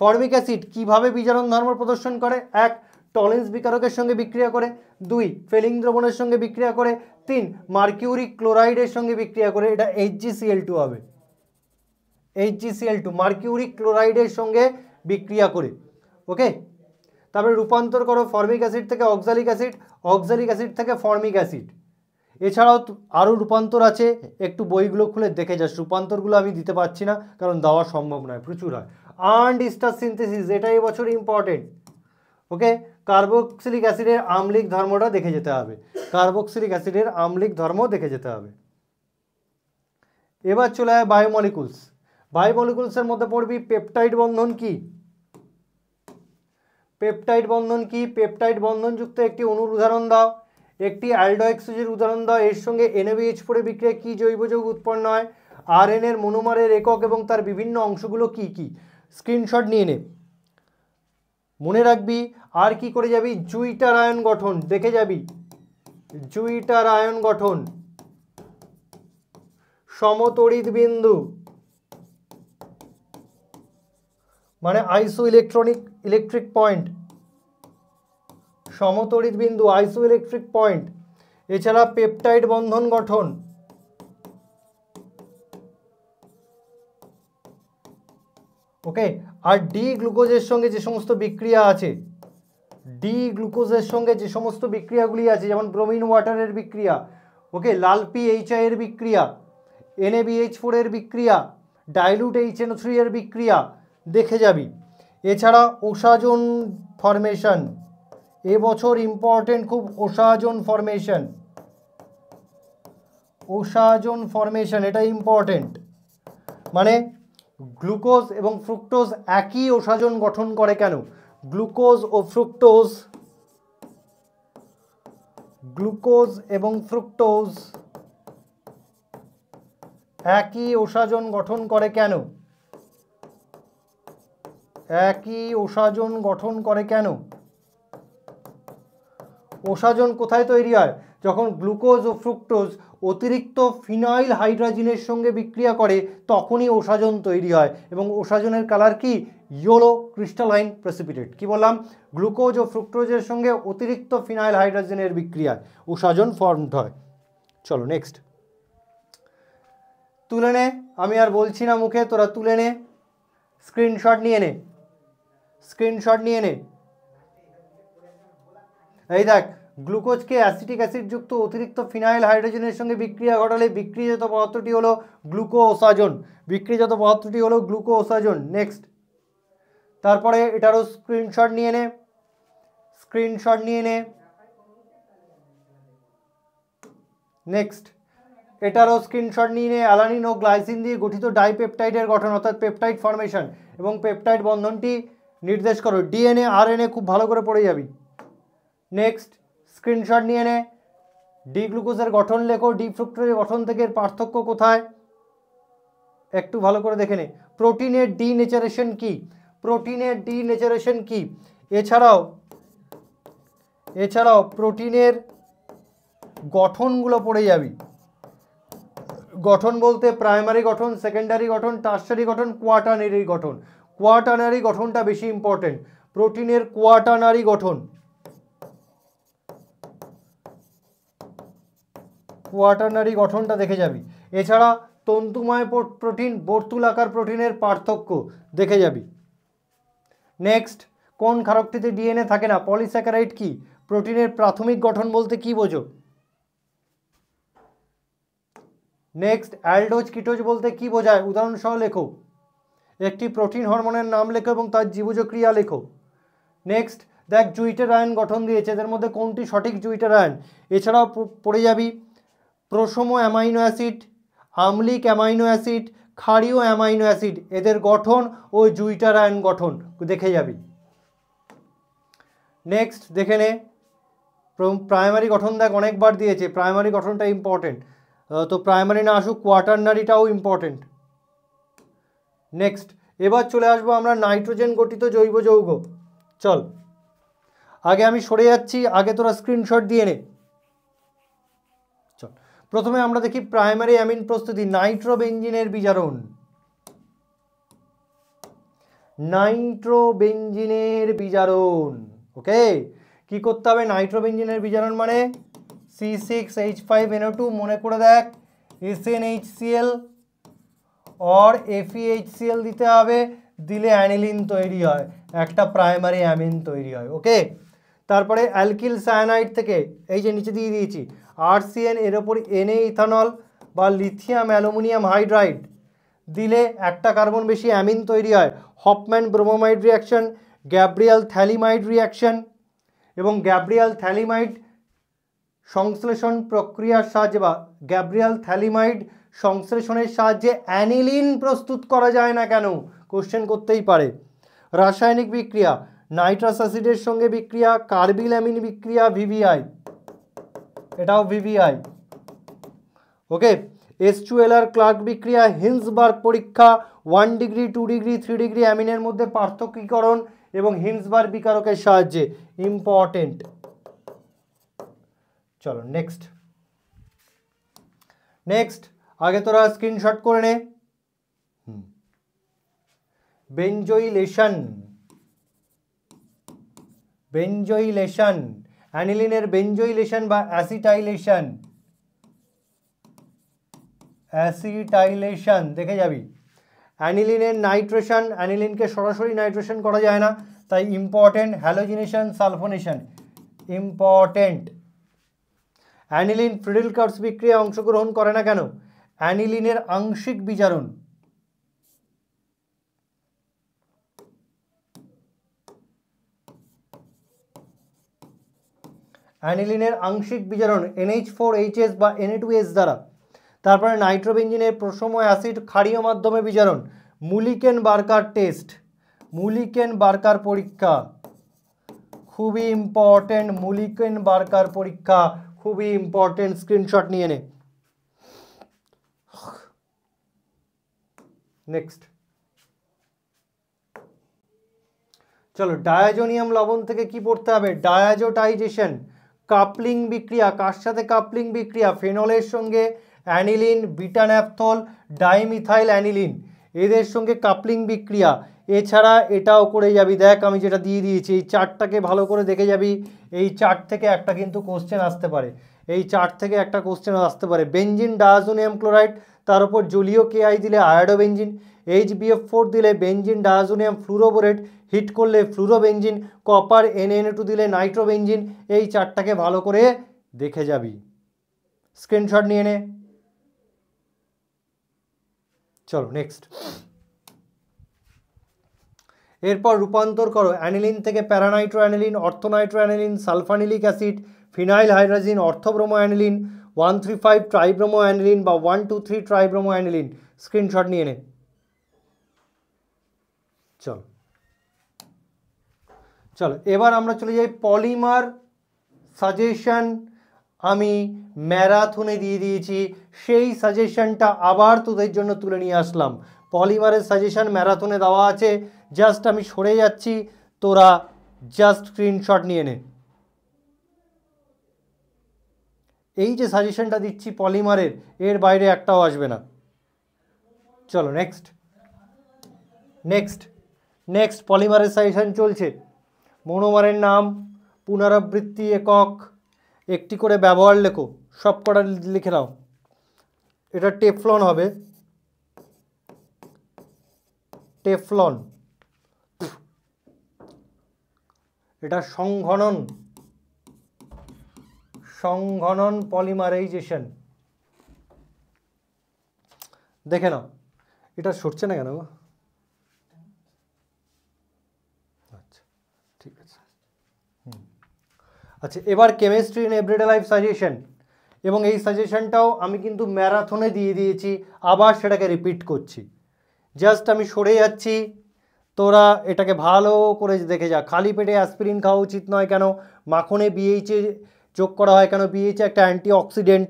ফর্মিক অ্যাসিড কিভাবে বিজারণ ধর্ম প্রদর্শন করে, 1 টলেন্স বিকারকের সঙ্গে বিক্রিয়া করে, 2 ফেলিং দ্রবণের সঙ্গে বিক্রিয়া করে, 3 মার্কিউরিক ক্লোরাইডের সঙ্গে বিক্রিয়া করে, এটা HgCl2 হবে, HgCl2 মার্কিউরিক ক্লোরাইডের সঙ্গে বিক্রিয়া করে। ওকে, তারপরে রূপান্তর করো ফর্মিক অ্যাসিড থেকে অক্সালিক অ্যাসিড থেকে ফর্মিক অ্যাসিড। এছাড়াও আরও রূপান্তর আছে, একটু বইগুলো খুলে দেখে যাস। রূপান্তরগুলো আমি দিতে পারছি না কারণ দেওয়া সম্ভব নয়, প্রচুর হয়। আর্নড ইস্টার সিনথেসিস, এটা এবছর ইম্পর্টেন্ট। ওকে, কার্বক্সিলিক অ্যাসিডের আম্লিক ধর্মটা দেখে যেতে হবে, কার্বক্সিলিক অ্যাসিডের আম্লিক ধর্ম দেখে যেতে হবে। এবার চলে যায় বায়োমলিকুলস। বায়োমলিকুলসের মধ্যে পড়বি পেপটাইড বন্ধন কি? পেপটাইড বন্ধন কি? পেপটাইড বন্ধনযুক্ত একটি অণুর উদাহরণ দাও। একটি অ্যালডোহেক্সেজের উদাহরণ দাও। এর সঙ্গে NaBH4 বিক্রিয়া কি জৈব যৌগ উৎপন্ন হয়? RNA এর মনোমারের একক এবং তার বিভিন্ন অংশগুলো কি কি? স্ক্রিনশট নিয়ে নে, মনে রাখবি। আর কি করে যাবি? জুইটার আয়ন গঠন দেখে যাবি, জুইটার আয়ন গঠন, সমতড়িৎ বিন্দু মানে আইসো ইলেকট্রিক পয়েন্ট, সমতড়িৎ বিন্দু আইসো ইলেকট্রিক পয়েন্ট। এছাড়া পেপটাইড বন্ধন গঠন, ওকে। আর ডি গ্লুকোজের সঙ্গে যে সমস্ত বিক্রিয়া আছে, ডি গ্লুকোজের সঙ্গে যে সমস্ত বিক্রিয়াগুলি আছে, যেমন ব্রোমিন ওয়াটারের বিক্রিয়া, ওকে, লাল PHI এর বিক্রিয়া, NaBH4 এর বিক্রিয়া, ডাইলুট HNO3 এর বিক্রিয়া দেখে যাবি। এছাড়া ওসাজন ফরমেশন, এবছর ইম্পর্টেন্ট খুব, ওসাজন ফরমেশন, ওসাজন ফরমেশন এটা ইম্পর্টেন্ট। মানে গ্লুকোজ এবং ফ্রুক্টোজ একই ওসাজন গঠন করে কেন? গ্লুকোজ ও ফ্রুক্টোজ, গ্লুকোজ এবং ফ্রুক্টোজ একই ওসাজন গঠন করে কেন? একই ওসাজন গঠন করে কেন? ওসাজন কোথায় তৈরি হয়? যখন গ্লুকোজ ও ফ্রুক্টোজ অতিরিক্ত ফিনাইল হাইড্রোজেনের সঙ্গে বিক্রিয়া করে তখনই ওসাজন তৈরি হয়। এবং ওসাজনের কালার কি? Yellow crystalline precipitate. কি বললাম? গ্লুকোজ ও ফ্রুক্টোজের সঙ্গে অতিরিক্ত ফিনাইল হাইড্রোজেনের বিক্রিয়ায় ওসাজন ফর্মড হয়। চলো নেক্সট, তুলে নে, আমি আর বলছি না মুখে, তোরা তুলে নে, স্ক্রিনশট নিয়ে নে, স্ক্রিনশট নিয়ে নে। এই দেখ, গ্লুকোজকে অ্যাসিটিক অ্যাসিডযুক্ত অতিরিক্ত ফিনাইল হাইড্রোজেনের সঙ্গে বিক্রিয়া ঘটালে বিক্রিয়াজাত পদার্থটি হলো গ্লুকোওসাজন, বিক্রিয়াজাত পদার্থটি হলো গ্লুকোওসাজন। নেক্সট, তারপরে এটারও স্ক্রিনশট নিয়ে নে, স্ক্রিনশট নিয়ে নে। নেক্সট, এটারও স্ক্রিনশট নিয়ে নে। অ্যালানিন ও গ্লাইসিন দিয়ে গঠিত ডাইপেপটাইডের গঠন অর্থাৎ পেপটাইড ফরমেশন এবং পেপটাইড বন্ধনটি নির্দেশ করো। DNA RNA খুব ভালো করে পড়ে যাবি। নেক্সট, স্ক্রিনশট নিয়ে নে, ডি গ্লুকোজের গঠন লেখো, ডি ফ্রুক্টোজের গঠন থেকে পার্থক্য কোথায় একটু ভালো করে দেখে নে। প্রোটিনের ডিনেচারেশন কি? প্রোটিনের ডিনেচারেশন কি? এছাড়াও প্রোটিনের গঠনগুলো পড়ে যাবি। গঠন বলতে প্রাইমারি গঠন, সেকেন্ডারি গঠন, টারশারি গঠন, কোয়াটারনারি গঠন। কোয়াটারনারি গঠনটা বেশি ইম্পর্টেন্ট। প্রোটিনের কোয়াটারনারি গঠন, কোয়াটারনারি গঠনটা দেখে যাবি। এছাড়া তন্তুময় প্রোটিন, বর্তুলাকার প্রোটিনের পার্থক্য দেখে যাবি। নেক্সট, কোন ক্ষারকটিতে DNA থাকে না? পলিস্যাকারাইড কি? প্রোটিনের প্রাথমিক গঠন বলতে কি বোঝো? নেক্সট, অ্যালডোজ কিটোজ বলতে কি বোঝায়? উদাহরণ সহ লেখো। একটি প্রোটিন হরমোনের নাম লেখো এবং তার জীবজ ক্রিয়া লেখো। নেক্সট, দেখ জুইটার আয়ন গঠন দিয়েছে, এদের মধ্যে কোনটি সঠিক জুইটার আয়ন? এছাড়াও পড়ে যাবি প্রোসোমো অ্যামাইনো অ্যাসিড, আম্লিক অ্যামাইনো অ্যাসিড, ক্ষারীয় অ্যামাইনো অ্যাসিড, এদের গঠন ও জুইটার আয়ন গঠন দেখে যাবি। নেক্সট দেখে নে, প্রাইমারি গঠন দেখ অনেকবার দিয়েছে, প্রাইমারি গঠনটা ইম্পর্টেন্ট, তো প্রাইমারি না আসুক কোয়াটারনারিটাও ইম্পর্টেন্ট। নেক্সট, এবার চলে আসবো আমরা নাইট্রোজেন গঠিত জৈব যৌগ। চল, আগে আমি সরে যাচ্ছি, আগে তোরা স্ক্রিনশট দিয়ে নে। চল, প্রথমে আমরা দেখি প্রাইমারি অ্যামিন প্রস্তুতি। নাইট্রোবেনজিনের বিজারণ, নাইট্রোবেনজিনের বিজারণ। ওকে, কি করতে হবে? নাইট্রোবেনজিনের বিজারণ মানে C6H5NO2, মনে করে দেখ, SnHCl और FeHCl দিতে হবে, দিলে অ্যানিলিন তৈরি হয়, একটা প্রাইমারি অ্যামিন তৈরি হয়। ওকে, তারপরে অ্যালকিল সায়ানাইড থেকে এই যে নিচে দিয়ে দিয়েছি RCN, এর ওপর Na ইথানল বা লিথিয়াম অ্যালুমিনিয়াম হাইড্রাইড দিলে একটা কার্বন বেশি অ্যামিন তৈরি হয়। হফম্যান ব্রোমোমাইড রিয়াকশন, গ্যাব্রিয়াল থ্যালিমাইড রিয়াকশন, এবং গ্যাব্রিয়াল থ্যালিমাইড সংশ্লেষণ প্রক্রিয়ার সাহায্যে বা গ্যাব্রিয়াল থ্যালিমাইড সংশ্লেষণের সাহায্যে অ্যানিলিন প্রস্তুত করা যায় না কেন? কোশ্চেন করতেই পারে। রাসায়নিক বিক্রিয়া, নাইট্রাস অ্যাসিডের সঙ্গে বিক্রিয়া, কার্বিল অ্যামিন বিক্রিয়া, ভিভিআই, এটাও ভিভিআই। ওকে, H2LR ক্লার্ক বিক্রিয়া, হিন্সবার্গ পরীক্ষা, 1 ডিগ্রি 2 ডিগ্রি 3 ডিগ্রি অ্যামিনের মধ্যে পার্থক্যীকরণ এবং হিন্সবার্গ বিকারকের সাহায্যে। ইম্পর্টেন্ট। চলো নেক্সট আগে তোরা স্ক্রিনশট করে নে। বেঞ্জোইলেশন, অ্যানিলিনের বেঞ্জোইলেশন বা অ্যাসিটাইলেশন দেখে যাবি। অ্যানিলিনের নাইট্রেশন, অ্যানিলিনকে সরাসরি নাইট্রেশন করা যায় না, তাই important. Halogenation, sulphonation, important. Aniline Friedel Crafts বিক্রিয়ায় অংশগ্রহণ করে না কেন? অ্যানিলিনের আংশিক বিজারণ, NH4HS বা Na2S দ্বারা। তারপরে নাইট্রোবেঞ্জিনের প্রশম অ্যাসিড ক্ষারীয় মাধ্যমে বিজারণ, মুলিকেন বার্কার টেস্ট, মুলিকেন বার্কার পরীক্ষা, খুবই ইম্পর্টেন্ট। মুলিকেন বার্কার পরীক্ষা খুবই ইম্পর্টেন্ট, স্ক্রিনশট নিয়ে নে। নেক্সট চলো, ডায়াজোনিয়াম লবণ থেকে কি পড়তে হবে? ডায়াজোটাইজেশন, কাপলিং বিক্রিয়া। কার সাথে কাপলিং বিক্রিয়া? ফেনলের সঙ্গে aniline, beta naphthol, dimethyl aniline, এদের সঙ্গে কাপলিং বিক্রিয়া। এছাড়া এটাও করে যাবি, দেখ আমি যেটা দিয়ে দিয়েছি, এই চার্টটাকে ভালো করে দেখে যাবি। এই চার্ট থেকে একটা কিন্তু কোশ্চেন আসতে পারে, বেঞ্জিন ডায়াজোনিয়াম ক্লোরাইড, তার উপর জলীয় কেআই দিলে আয়োডোবেঞ্জিন, HBF4 দিলে বেঞ্জিন ডায়াজোনিয়াম ফ্লুরোবোরেট, হিট করলে ফ্লুরোবেঞ্জিন, কপার Na2 দিলে নাইট্রোবেঞ্জিন। এই চার্টটাকে ভালো করে দেখে যাবি, স্ক্রিনশট নিয়ে নে। চলো নেক্সট। এরপর রূপান্তর করো অ্যানিলিন থেকে paranitro aniline, orthonitro aniline, sulphanilic acid, phenyl hydrazine, orthobromo aniline, 135 tribromo aniline বা 123 ট্রাইব্রোমো অ্যানিলিন। স্ক্রিনশট নিয়ে নে। চলো এবার আমরা চলে যাই পলিমার সাজেশন। আমি ম্যারাথনে দিয়ে দিয়েছি, সেই সাজেশনটা আবার তোদের জন্য তুলে নিয়ে আসলাম। পলিমারের সাজেশন ম্যারাথনে দেওয়া আছে, জাস্ট আমি সরে যাচ্ছি, তোরা জাস্ট স্ক্রিনশট নিয়ে নে। এই যে সাজেশনটা দিচ্ছি পলিমারের, এর বাইরে একটাও আসবে না। চলো নেক্সট পলিমারের সাজেশন চলছে। মনোমারের নাম, পুনরাবৃত্তি একক, একটি করে ব্যবহার লেখো, সব কটা লিখে নাও। এটা টেফলন হবে, টেফলন। এটা সংঘনন পলিমারাইজেশন। দেখে নাও, এটা সরছে না কেন? আচ্ছা ঠিক আছে। আচ্ছা, এবার chemistry in everyday life suggestion, এবং এই সাজেশনটাও আমি কিন্তু ম্যারাথনে দিয়ে দিয়েছি, আবার সেটাকে রিপিট করছি। জাস্ট আমি সরে যাচ্ছি, তোরা এটাকে ভালো করে দেখে যা। খালি পেটে অ্যাসপিরিন খাওয়া উচিত নয় কেন? মাখনে বিএইচএ যোগ করা হয় কেন? বিএইচএ একটা অ্যান্টিঅক্সিডেন্ট,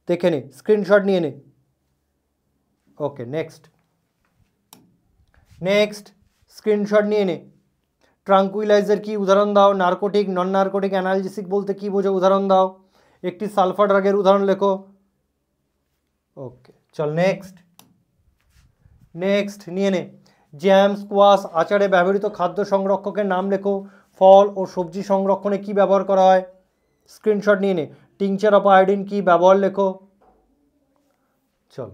দেখে নে, স্ক্রিনশট নিয়ে নে। ওকে নেক্সট স্ক্রিনশট নিয়ে নে। ট্রাঙ্কুইলাইজার কি? উদাহরণ দাও। নার্কোটিক, নন নার্কোটিক অ্যানালজেসিক বলতে কি বোঝো? উদাহরণ দাও। একটি সালফার ড্রাগের উদাহরণ লেখো। ওকে চল নেক্সট নিয়ে নে। জ্যাম, স্কোয়াশ, আচারে ব্যবহৃত খাদ্য সংরক্ষকের নাম লেখো। ফল ও সবজি সংরক্ষণে কি ব্যবহার করা হয়? স্ক্রিনশট নিয়ে নে। টিংচার অফ আয়োডিন কি? ব্যবহার লেখো। চল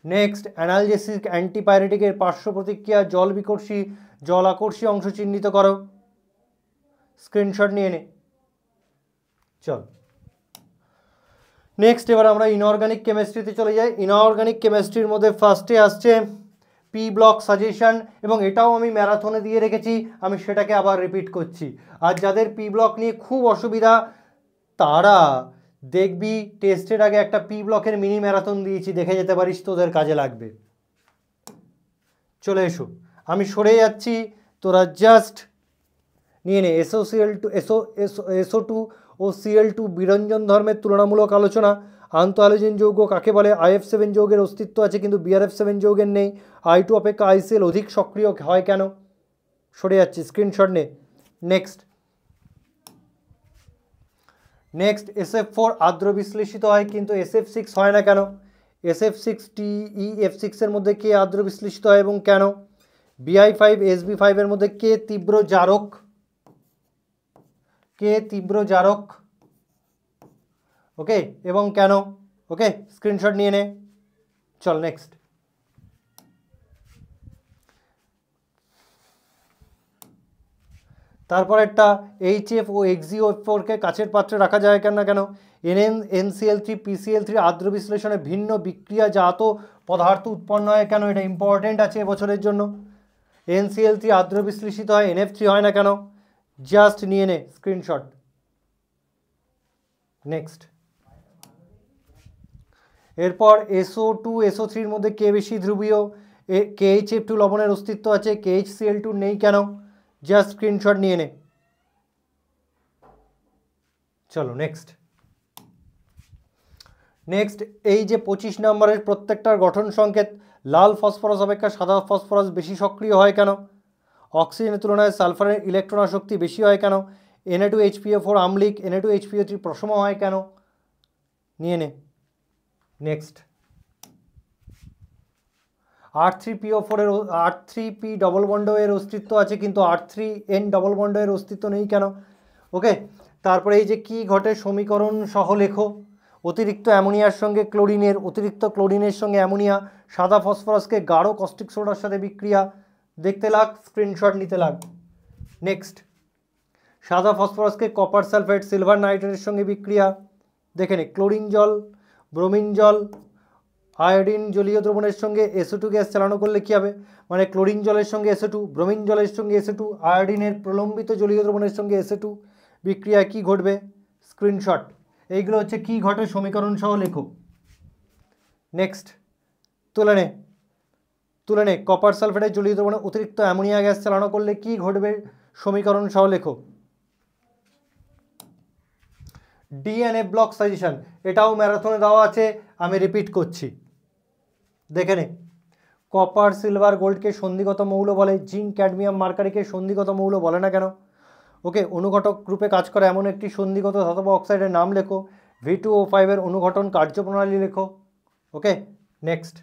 নেক্সট, অ্যানালজেসিক অ্যান্টিপাইরেটিকের পার্শ্ব প্রতিক্রিয়া, জল বিকর্ষী, জল আকর্ষী অংশ চিহ্নিত করো। স্ক্রিনশট নিয়ে নে। চল নেক্সট এবার আমরা ইনঅর্গানিক কেমিস্ট্রিতে চলে যাই। ইনঅর্গানিক কেমিস্ট্রির মধ্যে ফার্স্টে আসছে পি ব্লক সাজেশন, এবং এটাও আমি ম্যারাথনে দিয়ে রেখেছি, আমি সেটাকে আবার রিপিট করছি। আর যাদের পি ব্লক নিয়ে খুব অসুবিধা তারা দেখবি টেস্টের আগে একটা পি ব্লকের মিনি ম্যারাথন দিয়েছি, দেখে যেতে পারিস, তোদের কাজে লাগবে। চলে এসো, আমি সরে যাচ্ছি, তোরা জাস্ট নিয়ে নে। SO2 ও Cl2 বিরঞ্জন ধর্মের তুলনামূলক আলোচনা। আন্তঃহ্যালোজেন যৌগ কাকে বলে? IF7 যৌগের অস্তিত্ব আছে কিন্তু BRF7 যৌগের নেই। I2 অপেক্ষা ICl অধিক সক্রিয় হয় কেন? সরে যাচ্ছি, স্ক্রিনশট নে। নেক্সট SF4 আর্দ্র বিশ্লেষিত হয় কিন্তু SF6 হয় না কেন? SF6TeF6 এর মধ্যে কে আর্দ্র বিশ্লেষিত হয় এবং কেন? Bi5 Sb5 এর মধ্যে কে তীব্র জারক? ওকে, এবং কেন? ওকে, স্ক্রিনশট নিয়ে নে। চল নেক্সট। তারপর একটা HF ও XeO4 কে কাচের পাত্রে রাখা যায় কেন? NCl3 PCl3 আর্দ্র বিশ্লেষণে ভিন্ন বিক্রিয়াজাত পদার্থ উৎপন্ন হয় কেন? এটা ইম্পর্টেন্ট আছে এবছরের জন্য। NCl3 আর্দ্র বিশ্লেষিত হয়, NF3 হয় না কেন? জাস্ট নিয়ে নে স্ক্রিনশট। নেক্সট, এরপর SO2 SO3 এর মধ্যে কে বেশি ধ্রুবীয়? KHF2 লবণের অস্তিত্ব আছে, KHCl2 নেই কেন? জাস্ট স্ক্রিনশট নিয়ে নে। চলো নেক্সট। এই যে 25 নম্বরের প্রত্যেকটার গঠন সংকেত, লাল ফসফরাস অপেক্ষা সাদা ফসফরাস বেশি সক্রিয় হয় কেন? অক্সিজেনের তুলনায় সালফারের ইলেকট্রন আসক্তি বেশি হয় কেন? Na2HPO4 আম্লিক, Na2HPO3 প্রশম হয় কেন? নিয়ে নে। নেক্সট, R3PO4 এর R3P ডবল বন্ড এর অস্তিত্ব আছে কিন্তু R3N ডবল বন্ড এর অস্তিত্ব নেই কেন? ওকে, তারপরে এই যে কি ঘটে সমীকরণ সহ লেখো। অতিরিক্ত অ্যামোনিয়ার সঙ্গে ক্লোরিনের, অতিরিক্ত ক্লোরিনের সঙ্গে অ্যামোনিয়া, সাদা ফসফরাসকে গাঢ় কস্টিক সোডার সাথে বিক্রিয়া, দেখতে লাগ, স্ক্রিনশট নিতে লাগ। নেক্সট, সাদা ফসফরাসকে কপার সালফেট সিলভার নাইট্রেটের সঙ্গে বিক্রিয়া, দেখে নে। ক্লোরিন জল, ব্রোমিন জল, আয়োডিন জলীয় দ্রবণের সঙ্গে SO2 গ্যাস চালানো করলে কী হবে? মানে ক্লোরিন জলের সঙ্গে SO2, ব্রোমিন জলের সঙ্গে SO2, আয়োডিনের প্রলম্বিত জলীয় দ্রবণের সঙ্গে SO2 বিক্রিয়া কি ঘটবে? স্ক্রিনশট। এইগুলো হচ্ছে কি ঘটে সমীকরণ সহ লেখো। নেক্সট, তুলে নে। কপার সালফেটের জলীয় দ্রবণে অতিরিক্ত অ্যামোনিয়া গ্যাস চালানো করলে কি ঘটবে? সমীকরণ সহ লেখো। DNA ব্লক সাজেশন, এটাও ম্যারাথনে দেওয়া আছে, আমি রিপিট করছি, দেখে নে। কপার সিলভার গোল্ডকে সন্ধিগত মৌল বলে, জিঙ্ক ক্যাডমিয়াম মার্কারিকে সন্ধিগত মৌল বলে না কেন? ওকে, অনুঘটক রূপে কাজ করে এমন একটি সন্ধিগত ধাতব অক্সাইডের নাম লেখো। V2O5 এর অনুঘটন কার্যপ্রণালী লেখো। ওকে, নেক্সট।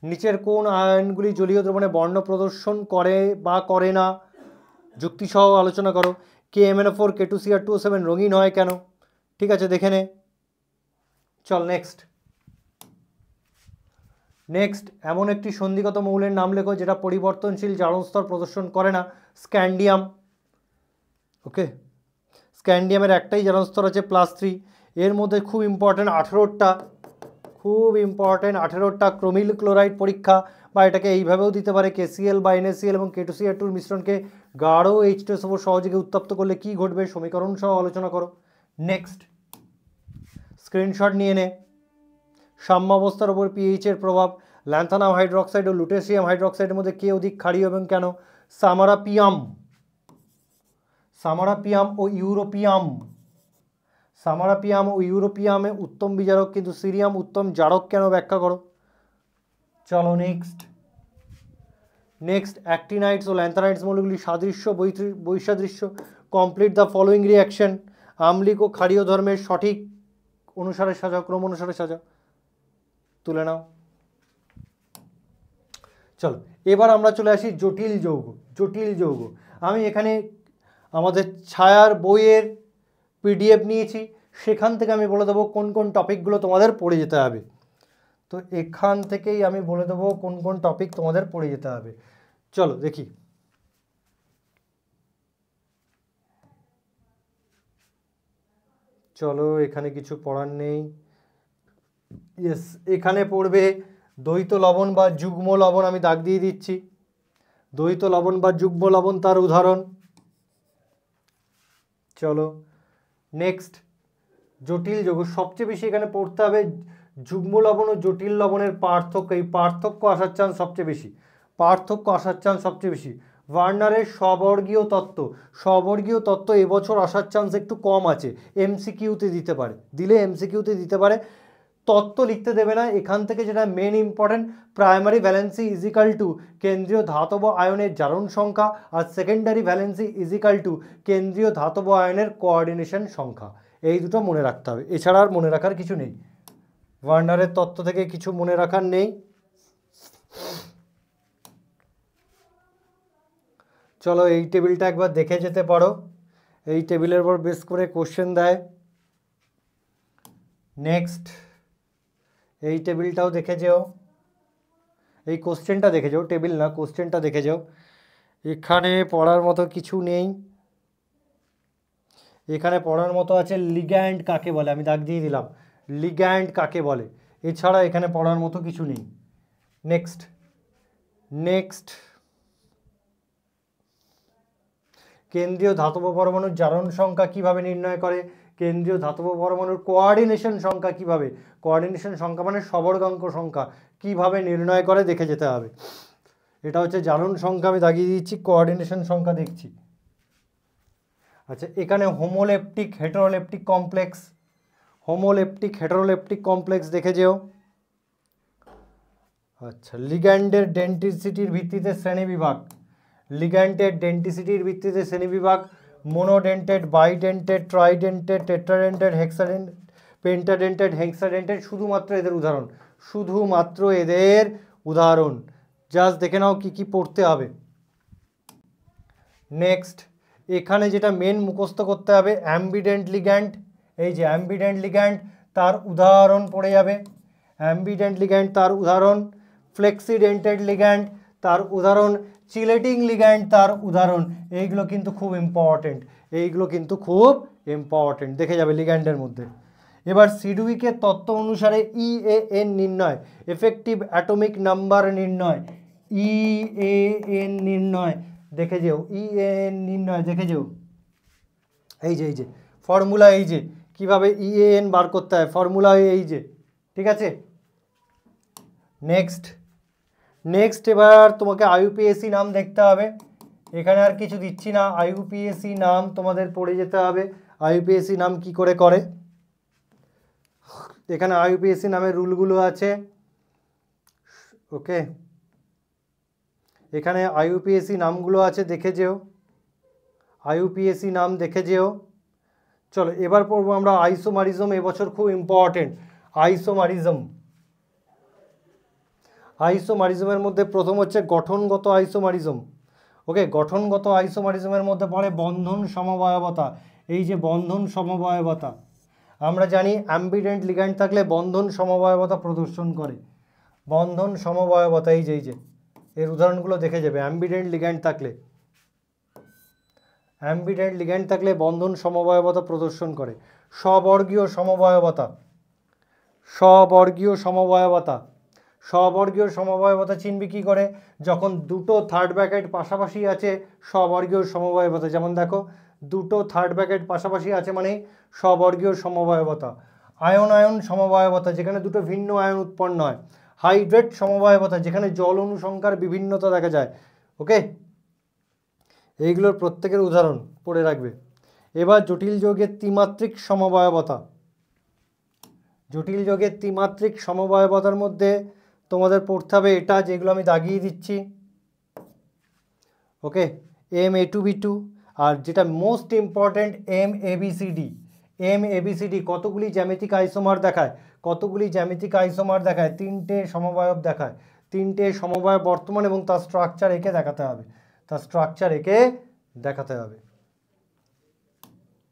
নিচের কোন আয়নগুলি জলীয় দ্রবণে বর্ণ প্রদর্শন করে বা করে না? যুক্তিসহ আলোচনা করো। KMnO4 K2Cr2O7 রঙিন হয় কেন? ঠিক আছে, দেখে নে। চল নেক্সট, এমন একটি সন্ধিগত মৌলের নাম লেখো যেটা পরিবর্তনশীল জারণ স্তর প্রদর্শন করে না। স্ক্যান্ডিয়াম। ওকে, স্ক্যান্ডিয়ামের একটাই জারণ স্তর আছে +3। এর মধ্যে খুব ইম্পর্টেন্ট 18টা ক্রোমিল ক্লোরাইড পরীক্ষা, বা এটাকে এইভাবেও দিতে পারে, KCl বা NaCl এবং K2Cr2 মিশ্রণকে গাঢ় H2SO4 সহযোগে উত্তপ্ত করলে কি ঘটবে? সমীকরণ সহ আলোচনা করো। নেক্সট, স্ক্রিনশট নিয়ে নে। সাম্যাবস্থার উপর pH এর প্রভাব, ল্যান্থানাম হাইড্রোক্সাইড ও লুটেশিয়াম হাইড্রোক্সাইডের মধ্যে কে অধিক ক্ষারীয় এবং কেন? সামারাপিয়াম ও ইউরোপিয়ামে উত্তম বিজারক কিন্তু সিরিয়াম উত্তম জারক কেন? ব্যাখ্যা করো। চলো নেক্সট, অ্যাক্টিনাইটস ও ল্যান্থানাইটস মৌলগুলি সাদৃশ্য বৈসাদৃশ্য, কমপ্লিট দ্য ফলোয়িং রিঅ্যাকশন। আম্লিক ও ক্ষারীয় ধর্মের সঠিক অনুসারে সাজাও, ক্রম অনুসারে সাজাও, তুলে নাও। চলো এবার আমরা চলে আসি জটিল যৌগ। আমি এখানে আমাদের ছায়ার বইয়ের PDF নিয়েছি, সেখান থেকে আমি বলে দেবো কোন কোন টপিকগুলো তোমাদের পড়ে যেতে হবে। তো এখান থেকেই আমি বলে দেবো কোন কোন টপিক তোমাদের পড়ে যেতে হবে। চলো দেখি। চলো এখানে কিছু পড়ার নেই। ইয়েস, এখানে পড়বে দ্বৈত লবণ বা যুগ্ম লবণ, আমি দাগ দিয়ে দিচ্ছি। দ্বৈত লবণ বা যুগ্ম লবণ তার উদাহরণ। চলো নেক্সট, জটিল যৌগ। সবচেয়ে বেশি এখানে পড়তে হবে যুগ্ম লবণ ও জটিল লবণের পার্থক্য। এই পার্থক্য আসার চান্স সবচেয়ে বেশি, পার্থক্য আসার চান্স সবচেয়ে বেশি। ওয়ার্নারের স্ববর্গীয় তত্ত্ব, স্ববর্গীয় তত্ত্ব এবছর আসার চান্স একটু কম আছে, এমসিকিউতে দিতে পারে, দিলে এমসিকিউতে দিতে পারে। তত্ত্ব লিখতে দেবে না। এখান থেকে যেটা main important, primary valency equal to কেন্দ্রীয় ধাতব আয়নের জারণ সংখ্যা, আর সেকেন্ডারি ভ্যালেন্সি ইজিক্যাল টু কেন্দ্রীয় ধাতব আয়নের কোঅর্ডিনেশন সংখ্যা। এই দুটো মনে রাখতে হবে, এছাড়া আর মনে রাখার কিছু নেই। ওয়ার্নারের তত্ত্ব থেকে কিছু মনে রাখার নেই। চলো এই টেবিলটা একবার দেখে যেতে পারো, এই টেবিলের উপর বেস করে কোশ্চেন দেয়। নেক্সট, এই টেবিলটাও দেখে যেও, এই কোশ্চেনটা দেখে যাও, টেবিল না কোশ্চেনটা দেখে যাও। এখানে পড়ার মতো কিছু নেই। এখানে পড়ার মতো আছে লিগ্যান্ড কাকে বলে, আমি দাগ দিয়ে দিলাম, লিগ্যান্ড কাকে বলে। এছাড়া এখানে পড়ার মতো কিছু নেই। নেক্সট, নেক্সট, কেন্দ্রীয় ধাতব পরমাণুর জারণ সংখ্যা কিভাবে নির্ণয় করে, কেন্দ্রীয় ধাতব পরমাণুর কোঅর্ডিনেশন সংখ্যা কিভাবে, কোঅর্ডিনেশন সংখ্যা মানে সবর্গাঙ্ক সংখ্যা কিভাবে নির্ণয় করে দেখে যেতে হবে। এটা হচ্ছে জারণ সংখ্যা, আমি দাগিয়ে দিচ্ছি, কোঅর্ডিনেশন সংখ্যা দেখছি। আচ্ছা, এখানে হোমোলেপটিক হেটারোলেপটিক কমপ্লেক্স, হোমোলেপটিক হেটারোলেপটিক কমপ্লেক্স দেখে যেও। আচ্ছা, লিগ্যান্ডের ডেন্টিসিটির ভিত্তিতে শ্রেণীবিভাগ, লিগ্যান্ডের ডেন্টিসিটির ভিত্তিতে শ্রেণীবিভাগ, মোনোডেন্টেড, বাইডেন্টেড, ট্রাইডেন্টেড, টেট্রাডেন্টেড, হেক্সাডেন্টেড, পেন্টাডেন্টেড, হেক্সাডেন্টেড, শুধুমাত্র এদের উদাহরণ, শুধুমাত্র এদের উদাহরণ। জাস্ট দেখে নাও কি কি পড়তে হবে। নেক্সট, এখানে যেটা মেন মুখস্থ করতে হবে অ্যাম্বিডেন্ট লিগ্যান্ড, এই যে অ্যাম্বিডেন্ট লিগ্যান্ড তার উদাহরণ পড়ে যাবে, অ্যাম্বিডেন্ট লিগ্যান্ড তার উদাহরণ, ফ্লেক্সিডেন্টেড লিগ্যান্ড তার উদাহরণ, চিলেটিং লিগ্যান্ড তার উদাহরণ। এইগুলো কিন্তু খুব ইম্পর্টেন্ট, এইগুলো কিন্তু খুব ইম্পর্টেন্ট, দেখে যাবে লিগ্যান্ডের মধ্যে। এবার সিডউইকের তত্ত্ব অনুসারে ইএএন নির্ণয়, এফেক্টিভ অ্যাটমিক নাম্বার নির্ণয়, ইএএন নির্ণয় দেখে যেও, ইএএন নির্ণয় দেখে যেও। এই যে ফর্মুলা, এই যে কীভাবে ইএএন বার করতে হয়, ফর্মুলা এই যে, ঠিক আছে। নেক্সট, নেক্সট এবার তোমাকে আইইউপিএসি নাম দেখতে হবে। এখানে আর কিছু দিচ্ছি না, আইইউপিএসি নাম তোমাদের পড়ে যেতে হবে। আইইউপিএসি নাম কি করে করে, এখানে আইইউপিএসি নামের রুলগুলো আছে। ওকে, এখানে আইইউপিএসি নামগুলো আছে, দেখে যেও, আইইউপিএসি নাম দেখে যেও। চলো এবার পড়বো আমরা আইসোমারিজম, এবছর খুব ইম্পর্টেন্ট আইসোমারিজম। আইসোমারিজমের মধ্যে প্রথম হচ্ছে গঠনগত আইসোমারিজম। ওকে, গঠনগত আইসোমারিজমের মধ্যে পড়ে বন্ধন সমবায়বতা। এই যে বন্ধন সমবায়বতা, আমরা জানি অ্যাম্বিডেন্ট লিগ্যান্ড থাকলে বন্ধন সমবায়বতা প্রদর্শন করে, বন্ধন সমবায়বতা এই যে এর উদাহরণগুলো দেখে যাবে। অ্যাম্বিডেন্ট লিগ্যান্ড থাকলে, অ্যাম্বিডেন্ট লিগ্যান্ড থাকলে বন্ধন সমবায়বতা প্রদর্শন করে। স্ববর্গীয় সমবায়বতা, স্ববর্গীয় সমবায়বতা, স্ববর্গীয় সমবায়বতা চিনবি কী করে, যখন দুটো থার্ড ব্র্যাকেট পাশাপাশি আছে স্ববর্গীয় সমবায়বতা। যেমন দেখো দুটো থার্ড ব্র্যাকেট পাশাপাশি আছে মানে স্ববর্গীয় সমবায়বতা। আয়ন আয়ন সমবায়বতা, যেখানে দুটো ভিন্ন আয়ন উৎপন্ন হয়। হাইড্রেট সমবায়বতা, যেখানে জল অনুসংখ্যার বিভিন্নতা দেখা যায়। ওকে, এইগুলোর প্রত্যেকের উদাহরণ পড়ে রাখবে। এবার জটিল যৌগের ত্রিমাত্রিক সমবায়বতা, জটিল যৌগের ত্রিমাত্রিক সমবায়বতার মধ্যে তোমাদের পড়তে হবে এটা, যেগুলো আমি দাগিয়ে দিচ্ছি। ওকে, M(a2)(b2), আর যেটা মোস্ট ইম্পর্ট্যান্ট M(a)(b)(c)(d). M(a)(b)(c)(d) কতগুলি জ্যামিতিক আইসোমার দেখায়, কতগুলি জ্যামিতিক আইসোমার দেখায়, তিনটে সমবায়ব দেখায়, তিনটে সমবায় বর্তমান এবং তার স্ট্রাকচার এঁকে দেখাতে হবে, তার স্ট্রাকচার এঁকে দেখাতে হবে।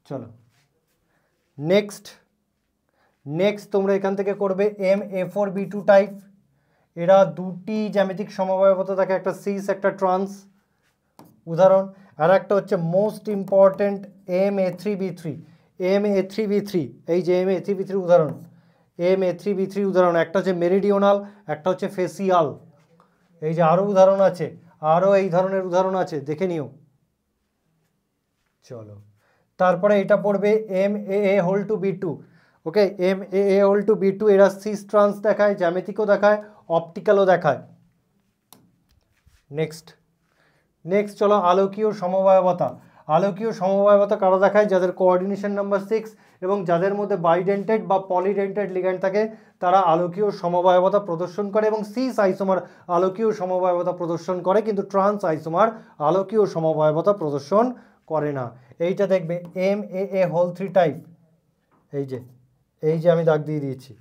চলো নেক্সট, নেক্সট তোমরা এখান থেকে করবে M(a4)(b2) টাইপ। এরা দুটি জ্যামিতিক সমবায়বতা থাকে, একটা সিস একটা ট্রান্স, উদাহরণ। আর একটা হচ্ছে মোস্ট ইম্পর্ট্যান্ট M(a3)(b3), MA3B3, এই যে MA3B3 উদাহরণ, MA3B3 উদাহরণ, একটা হচ্ছে মেরিডিওনাল, একটা হচ্ছে ফেসিয়াল। এই যে আরও উদাহরণ আছে, আরও এই ধরনের উদাহরণ আছে, দেখে নিও। চলো, তারপরে এটা পড়বে MAA(B2). ওকে, MAA(B2) এরা সিস ট্রান্স দেখায়, জ্যামিতিকও দেখায়, অপটিক্যালও দেখায়। নেক্সট চলো, আলোকীয় সমবায়বতা। আলোকীয় সমবায়বতা কারা দেখায়? যাদের কোঅর্ডিনেশন নাম্বার 6 এবং যাদের মধ্যে বাইডেন্টেড বা পলিডেন্টেড লিগ্যান্ড থাকে তারা আলোকীয় সমবায়বতা প্রদর্শন করে, এবং সিস আইসোমার আলোকীয় সমবায়বতা প্রদর্শন করে, কিন্তু ট্রান্স আইসোমার আলোকীয় সমবায়বতা প্রদর্শন করে না। এইটা দেখবে MAA(3) টাইপ, এই যে আমি দাগ দিয়ে দিয়েছি,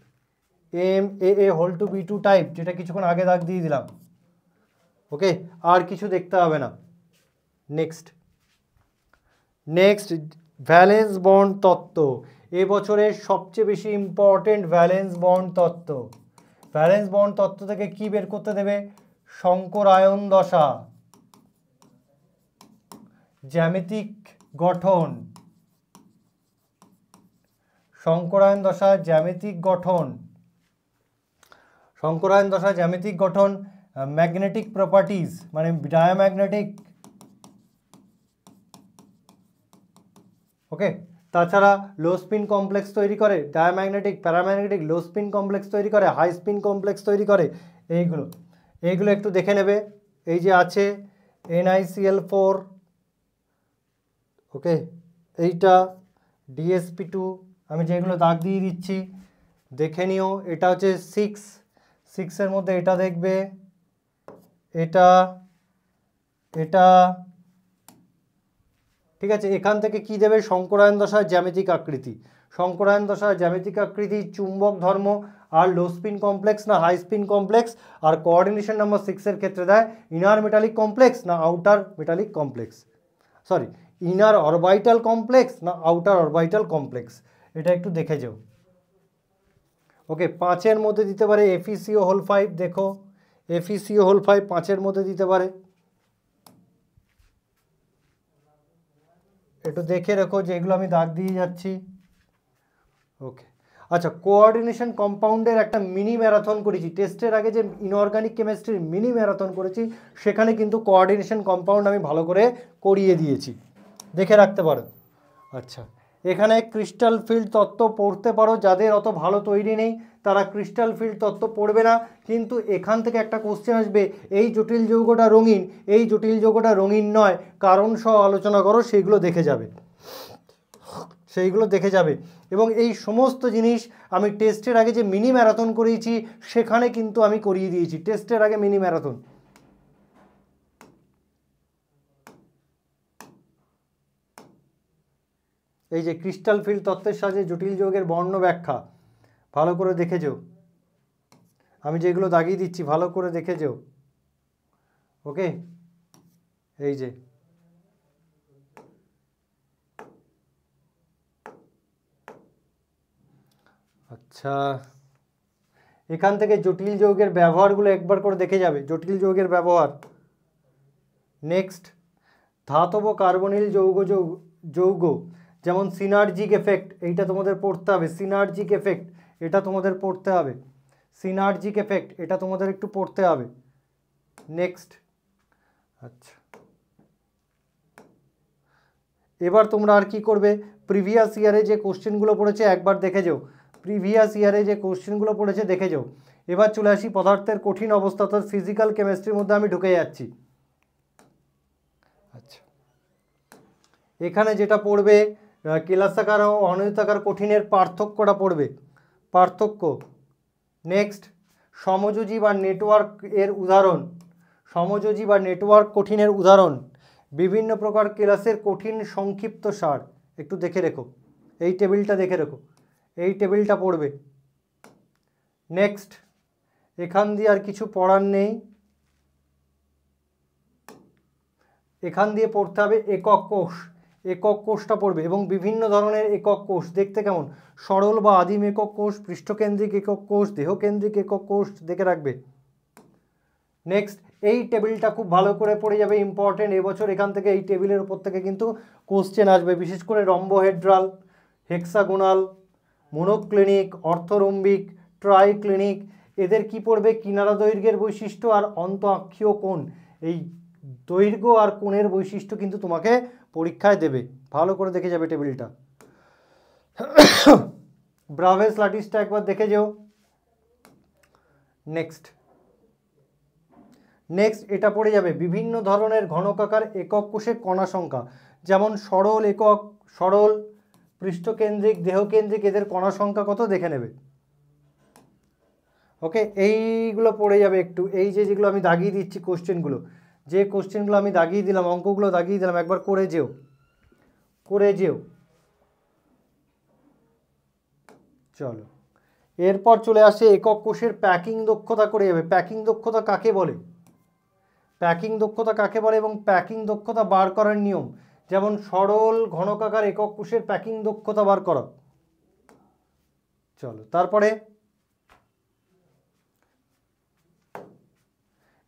MAA(B2) টাইপ, যেটা কিছুক্ষণ আগে দাগ দিয়ে দিলাম। ওকে, আর কিছু দেখতে হবে না। নেক্সট ভ্যালেন্স বন্ড তত্ত্ব। এবছরের সবচেয়ে বেশি ইম্পর্টেন্ট ভ্যালেন্স বন্ড তত্ত্ব। ভ্যালেন্স বন্ড তত্ত্ব থেকে কি বের করতে দেবে? সংকরায়ন দশা, জ্যামিতিক গঠন, সংকরায়ন দশা, জ্যামিতিক গঠন, সংকরায়ন দশা, জ্যামিতিক গঠন, ম্যাগনেটিক প্রপার্টিজ মানে ডায়াম্যাগনেটিক। ওকে, তাছাড়া লো স্পিন কমপ্লেক্স তৈরি করে, ডায়াম্যাগনেটিক, প্যারাম্যাগনেটিক, লো স্পিন কমপ্লেক্স তৈরি করে, হাই স্পিন কমপ্লেক্স তৈরি করে। এইগুলো একটু দেখে নেবে। এই যে আছে NiCl4, ওকে, এইটা DsP2, আমি যেগুলো দাগ দিয়ে দিচ্ছি দেখে নিও। এটা হচ্ছে 6 মধ্যে এটা দেখবে, এটা ঠিক আছে। এখান থেকে কি দেবে? সংকরায়ন দশার জ্যামিতিক আকৃতি, সংকরায়ন দশার জ্যামিতিক আকৃতি, চুম্বক ধর্ম, আর লো স্পিন কমপ্লেক্স না হাই স্পিন কমপ্লেক্স, আর কোঅর্ডিনেশন নাম্বার 6 ক্ষেত্রে দেয় ইনার মেটালিক কমপ্লেক্স না outer metallic complex, sorry inner orbital complex না আউটার অরবাইটাল কমপ্লেক্স, এটা একটু দেখে যাও। ওকে, 5 মধ্যে দিতে পারে FeCO5, দেখো FeCO5 5 মধ্যে দিতে পারে, একটু দেখে রাখো যে এগুলো আমি দাগ দিয়ে যাচ্ছি। ওকে, আচ্ছা, কোঅর্ডিনেশন কম্পাউন্ডের একটা মিনি ম্যারাথন করেছি টেস্টের আগে, যে ইনঅর্গানিক কেমিস্ট্রির মিনি ম্যারাথন করেছি, সেখানে কিন্তু কোঅর্ডিনেশন কম্পাউন্ড আমি ভালো করে করিয়ে দিয়েছি, দেখে রাখতে পারো। আচ্ছা, এখানে ক্রিস্টাল ফিল্ড তত্ত্ব পড়তে পারো, যাদের অত ভালো তৈরি নেই তারা ক্রিস্টাল ফিল্ড তত্ত্ব পড়বে না, কিন্তু এখান থেকে একটা কোশ্চেন আসবে, এই জটিল যৌগটা রঙিন, এই জটিল যৌগটা রঙিন নয়, কারণ সহ আলোচনা করো, সেইগুলো দেখে যাবে। এবং এই সমস্ত জিনিস আমি টেস্টের আগে যে মিনি ম্যারাথন করিয়েছি সেখানে কিন্তু আমি করিয়ে দিয়েছি, টেস্টের আগে মিনি ম্যারাথন। এই যে ক্রিস্টাল ফিল্ড তত্ত্বের সাহায্যে জটিল যৌগের বর্ণ ব্যাখ্যা, ভালো করে দেখে যাও, আমি যেগুলো দাগিয়ে দিচ্ছি ভালো করে দেখে যাও। ওকে, এই যে আচ্ছা, এখান থেকে জটিল যৌগের ব্যবহারগুলো একবার করে দেখে যাবে, জটিল যৌগের ব্যবহার। নেক্সট, ধাতব কার্বনিল যৌগ যেমন সিনার্জিক এফেক্ট, এইটা তোমাদের পড়তে হবে, সিনার্জিক এফেক্ট এটা তোমাদের পড়তে হবে, সিনার্জিক এফেক্ট এটা তোমাদের একটু পড়তে হবে। নেক্সট, আচ্ছা, এবার তোমরা আর কি করবে? প্রিভিয়াস ইয়ারে যে কোশ্চেনগুলো পড়েছে একবার দেখে যাও, প্রিভিয়াস ইয়ারে যে কোশ্চেনগুলো পড়েছে দেখে যাও। এবার চলে আসি পদার্থের কঠিন অবস্থা, অর্থাৎ ফিজিক্যাল কেমিস্ট্রির মধ্যে আমি ঢুকে যাচ্ছি। আচ্ছা, এখানে যেটা পড়বে কেলাসাকার ও অনিয়তাকার কঠিনের পার্থক্যটা পড়বে, পার্থক্য। নেক্সট, সমযোজী বা নেটওয়ার্ক এর উদাহরণ, সমযোজী বা নেটওয়ার্ক কঠিনের উদাহরণ, বিভিন্ন প্রকার কেলাসের কঠিন সংক্ষিপ্ত সার, একটু দেখে রেখো, এই টেবিলটা দেখে রেখো, এই টেবিলটা পড়বে। নেক্সট, এখান দিয়ে আর কিছু পড়ার নেই, এখান দিয়ে পড়তে হবে একক কোষ, একক কোষটা পড়বে, এবং বিভিন্ন ধরনের একক কোষ দেখতে কেমন, সরল বা আদিম একক কোষ, পৃষ্ঠকেন্দ্রিক একক কোষ, দেহকেন্দ্রিক একক কোষ দেখে রাখবে। নেক্সট, এই টেবিলটা খুব ভালো করে পড়ে যাবে, ইম্পর্টেন্ট, এবছর এখান থেকে এই টেবিলের উপর থেকে কিন্তু কোশ্চেন আসবে, বিশেষ করে রম্বোহেড্রাল, হেক্সাগোনাল, মোনোক্লিনিক, অর্থোরম্বিক, ট্রাইক্লিনিক, এদের কি পড়বে কিনারা দৈর্ঘ্যের বৈশিষ্ট্য আর অন্ত অক্ষীয় কোণ, এই দৈর্ঘ্য আর কোণের বৈশিষ্ট্য কিন্তু তোমাকে পরীক্ষায় দেবে, ভালো করে দেখে যাবে টেবিলটা। ব্রাভেস লাটিসটা একবার দেখে যেও। নেক্সট এটা পড়ে যাবে বিভিন্ন ধরনের ঘনকাকার একক কোষের কণা সংখ্যা, যেমন সরল একক, সরল, পৃষ্ঠকেন্দ্রিক, দেহকেন্দ্রিক, এদের কণা সংখ্যা কত দেখে নেবে। ওকে, এইগুলো পড়ে যাবে একটু, এই যেগুলো আমি দাগিয়ে দিচ্ছি কোশ্চেনগুলো, যে কোশ্চেনগুলো আমি দাগিয়ে দিলাম, অঙ্কগুলো দাগিয়ে দিলাম, একবার করে যেও। চলো, এরপর চলে আসে একক কোষের প্যাকিং দক্ষতা করে যাবে। প্যাকিং দক্ষতা কাকে বলে, এবং প্যাকিং দক্ষতা বার করার নিয়ম, যেমন সরল ঘনকাকার একক কোষের প্যাকিং দক্ষতা বার করা। চলো, তারপরে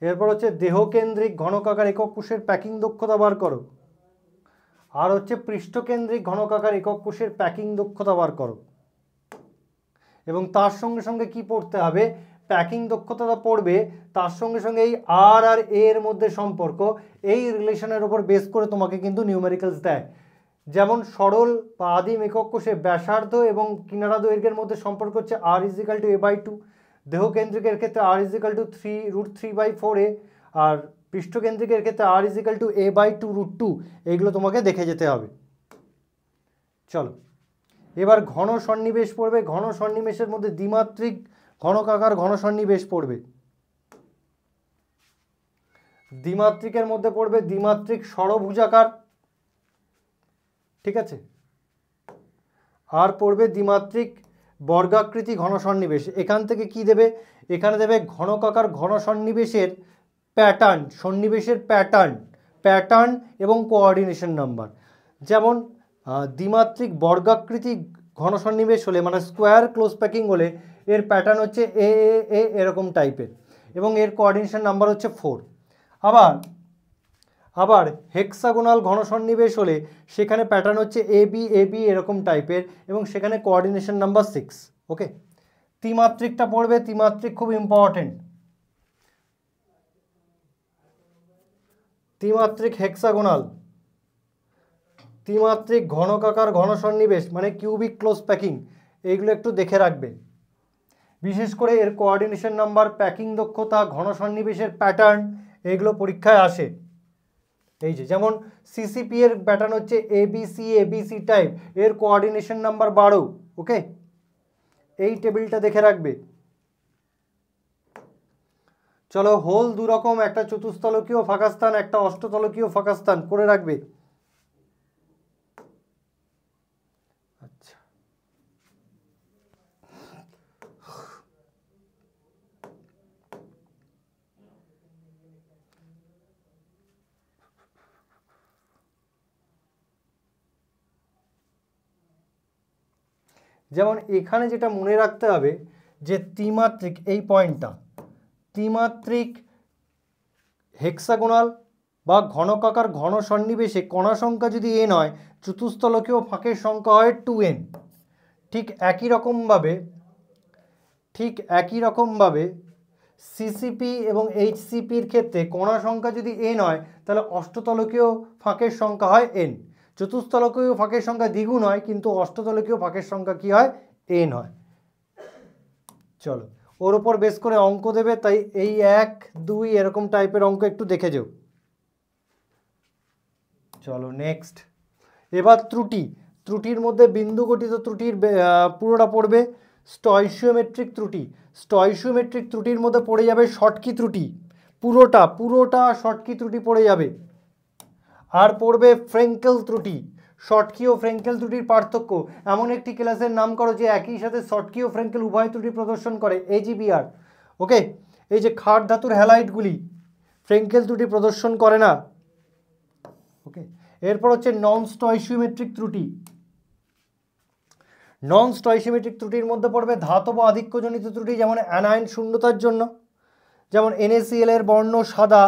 এরপর হচ্ছে দেহকেন্দ্রিক ঘনকাকার একক কোষের প্যাকিং দক্ষতা বার করো, আর হচ্ছে পৃষ্ঠকেন্দ্রিক ঘনকাকার একক কোষের প্যাকিং দক্ষতা বার করো। এবং তার সঙ্গে সঙ্গে কি পড়তে হবে, প্যাকিং দক্ষতাটা পড়বে, তার সঙ্গে সঙ্গে এই আর এর মধ্যে সম্পর্ক, এই রিলেশনের ওপর বেস করে তোমাকে কিন্তু নিউমেরিক্যালস দেয়। যেমন সরল বা আদিম একক কোষে ব্যাসার্ধ এবং কিনারা দৈর্ঘ্যের মধ্যে সম্পর্ক হচ্ছে আর ইজিক্যাল টু a/2, দেহকেন্দ্রিকের ক্ষেত্রে আর ইজিক্যাল টু 3√3/4a, আর পৃষ্ঠকেন্দ্রিকের ক্ষেত্রে আর ইজিক্যাল টু a/2√2। এইগুলো তোমাকে দেখে যেতে হবে। চলো, এবার ঘন সন্নিবেশ পড়বে। ঘন সন্নিবেশের মধ্যে দ্বিমাত্রিক ঘনকাকার ঘন সন্নিবেশ পড়বে। দ্বিমাত্রিকের মধ্যে পড়বে দ্বিমাত্রিক ষড়ভুজাকার, ঠিক আছে, আর পড়বে দ্বিমাত্রিক বর্গাকৃতি ঘন সন্নিবেশ। এখান থেকে কি দেবে, এখানে দেবে ঘনকাকার ঘন সন্নিবেশের প্যাটার্ন, সন্নিবেশের প্যাটার্ন এবং কোঅর্ডিনেশন নাম্বার। যেমন দ্বিমাত্রিক বর্গাকৃতি ঘন সন্নিবেশ হলে, মানে স্কোয়ার ক্লোজ প্যাকিং হলে, এর প্যাটার্ন হচ্ছে এ এরকম টাইপের, এবং এর কোঅর্ডিনেশন নাম্বার হচ্ছে 4। আবার হেক্সাগোনাল ঘন সন্নিবেশ হলে সেখানে প্যাটার্ন হচ্ছে এ বি এরকম টাইপের, এবং সেখানে কোঅর্ডিনেশন নাম্বার 6। ওকে, ত্রিমাত্রিকটা পড়বে, ত্রিমাত্রিক খুব ইম্পর্টেন্ট। ত্রিমাত্রিক হেক্সাগোনাল, ত্রিমাত্রিক ঘনকাকার ঘন সন্নিবেশ মানে কিউবিক ক্লোজ প্যাকিং, এইগুলো একটু দেখে রাখবে। বিশেষ করে এর কোঅর্ডিনেশন নাম্বার, প্যাকিং দক্ষতা, ঘন সন্নিবেশের প্যাটার্ন, এইগুলো পরীক্ষায় আসে। এই যেমন সিসিপি এর প্যাটার্ন হচ্ছে এবিসি টাইপ, এর কোঅর্ডিনেশন নাম্বার 12। ওকে, এই টেবিলটা দেখে রাখবে। চলো, হোল দু রকম, একটা চতুস্তলকীয় ফাঁকা স্থান, একটা অষ্টতলকীয় ফাঁকা স্থান, করে রাখবে। আচ্ছা, যেমন এখানে যেটা মনে রাখতে হবে যে ত্রিমাত্রিক, এই পয়েন্টটা, ত্রিমাত্রিক হেক্সাগোনাল বা ঘনকাকার ঘন সন্নিবেশে কণা সংখ্যা যদি n হয়, চতুস্তলকীয় ফাঁকের সংখ্যা হয় 2n। ঠিক একই রকমভাবে সিসিপি এবং এইচসিপির ক্ষেত্রে কণা সংখ্যা যদি n হয়, তাহলে অষ্টতলকীয় ফাঁকের সংখ্যা হয় n। চতুস্তলকীয় ফাঁকের সংখ্যা দ্বিগুণ হয়, কিন্তু অষ্টতলকীয় ফাঁকের সংখ্যা কি হয়, n হয়। চলো, ওর উপর বেস করে অঙ্ক দেবে, তাই এই 1, 2 এরকম টাইপের অঙ্ক একটু দেখে যাও। চলো নেক্সট, এবার ত্রুটির মধ্যে বিন্দু গঠিত ত্রুটির পুরোটা পড়বে। স্টয়চিওমেট্রিক ত্রুটির মধ্যে পড়ে যাবে শর্টকি ত্রুটি, পুরোটা শর্টকি ত্রুটি পড়ে যাবে। আর পড়বে ফ্রেঙ্কেল ত্রুটি। শর্টকি ও ফ্রেঙ্কেল ত্রুটির পার্থক্য, এমন একটি ক্লাসের নাম করো যে একই সাথে শর্টকি ও ফ্রেঙ্কেল উভয় ত্রুটি প্রদর্শন করে, AGBR। ওকে, এই যে খাট ধাতুর হ্যালাইডগুলি ফ্রেঙ্কেল ত্রুটি প্রদর্শন করে না। ওকে, এরপর হচ্ছে নন স্টয়চিওমেট্রিক ত্রুটির মধ্যে পড়বে ধাতব আধিক্যজনিত ত্রুটি, যেমন অ্যানায়ন শূন্যতার জন্য, যেমন NaCl এর বর্ণ সাদা,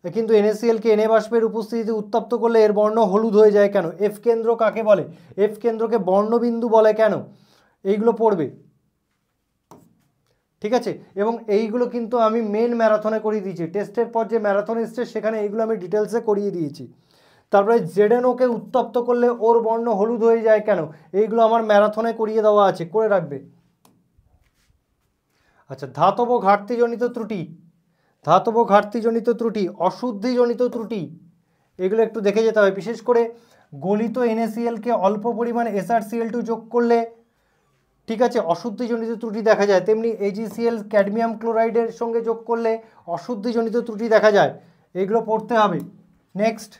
কিন্তু NaCl-কে Na বাষ্পের উপস্থিতিতে উত্তপ্ত করলে এর বর্ণ হলুদ হয়ে যায় কেন? এফ কেন্দ্র কাকে বলে? এফ কেন্দ্রকে বর্ণবিন্দু বলে কেন? এইগুলো পড়বে, ঠিক আছে? এবং এইগুলো কিন্তু আমি মেন ম্যারাথনে করিয়ে দিয়েছি, টেস্টের পর যে ম্যারাথন এসছে সেখানে এইগুলো আমি ডিটেলসে করিয়ে দিয়েছি। তারপরে ZnOকে উত্তপ্ত করলে ওর বর্ণ হলুদ হয়ে যায় কেন? এইগুলো আমার ম্যারাথনে করিয়ে দেওয়া আছে, করে রাখবে। আচ্ছা, ধাতব ঘাটতিজনিত ত্রুটি, ধাতব ঘাটতিজনিত ত্রুটি, অশুদ্ধিজনিত ত্রুটি, এগুলো একটু দেখে যেতে হবে। বিশেষ করে গলিত NaCl-কে অল্প পরিমাণ SrCl2 যোগ করলে, ঠিক আছে, অশুদ্ধিজনিত ত্রুটি দেখা যায়। তেমনি AgCl ক্যাডমিয়াম ক্লোরাইডের সঙ্গে যোগ করলে অশুদ্ধিজনিত ত্রুটি দেখা যায়। এগুলো পড়তে হবে। নেক্সট,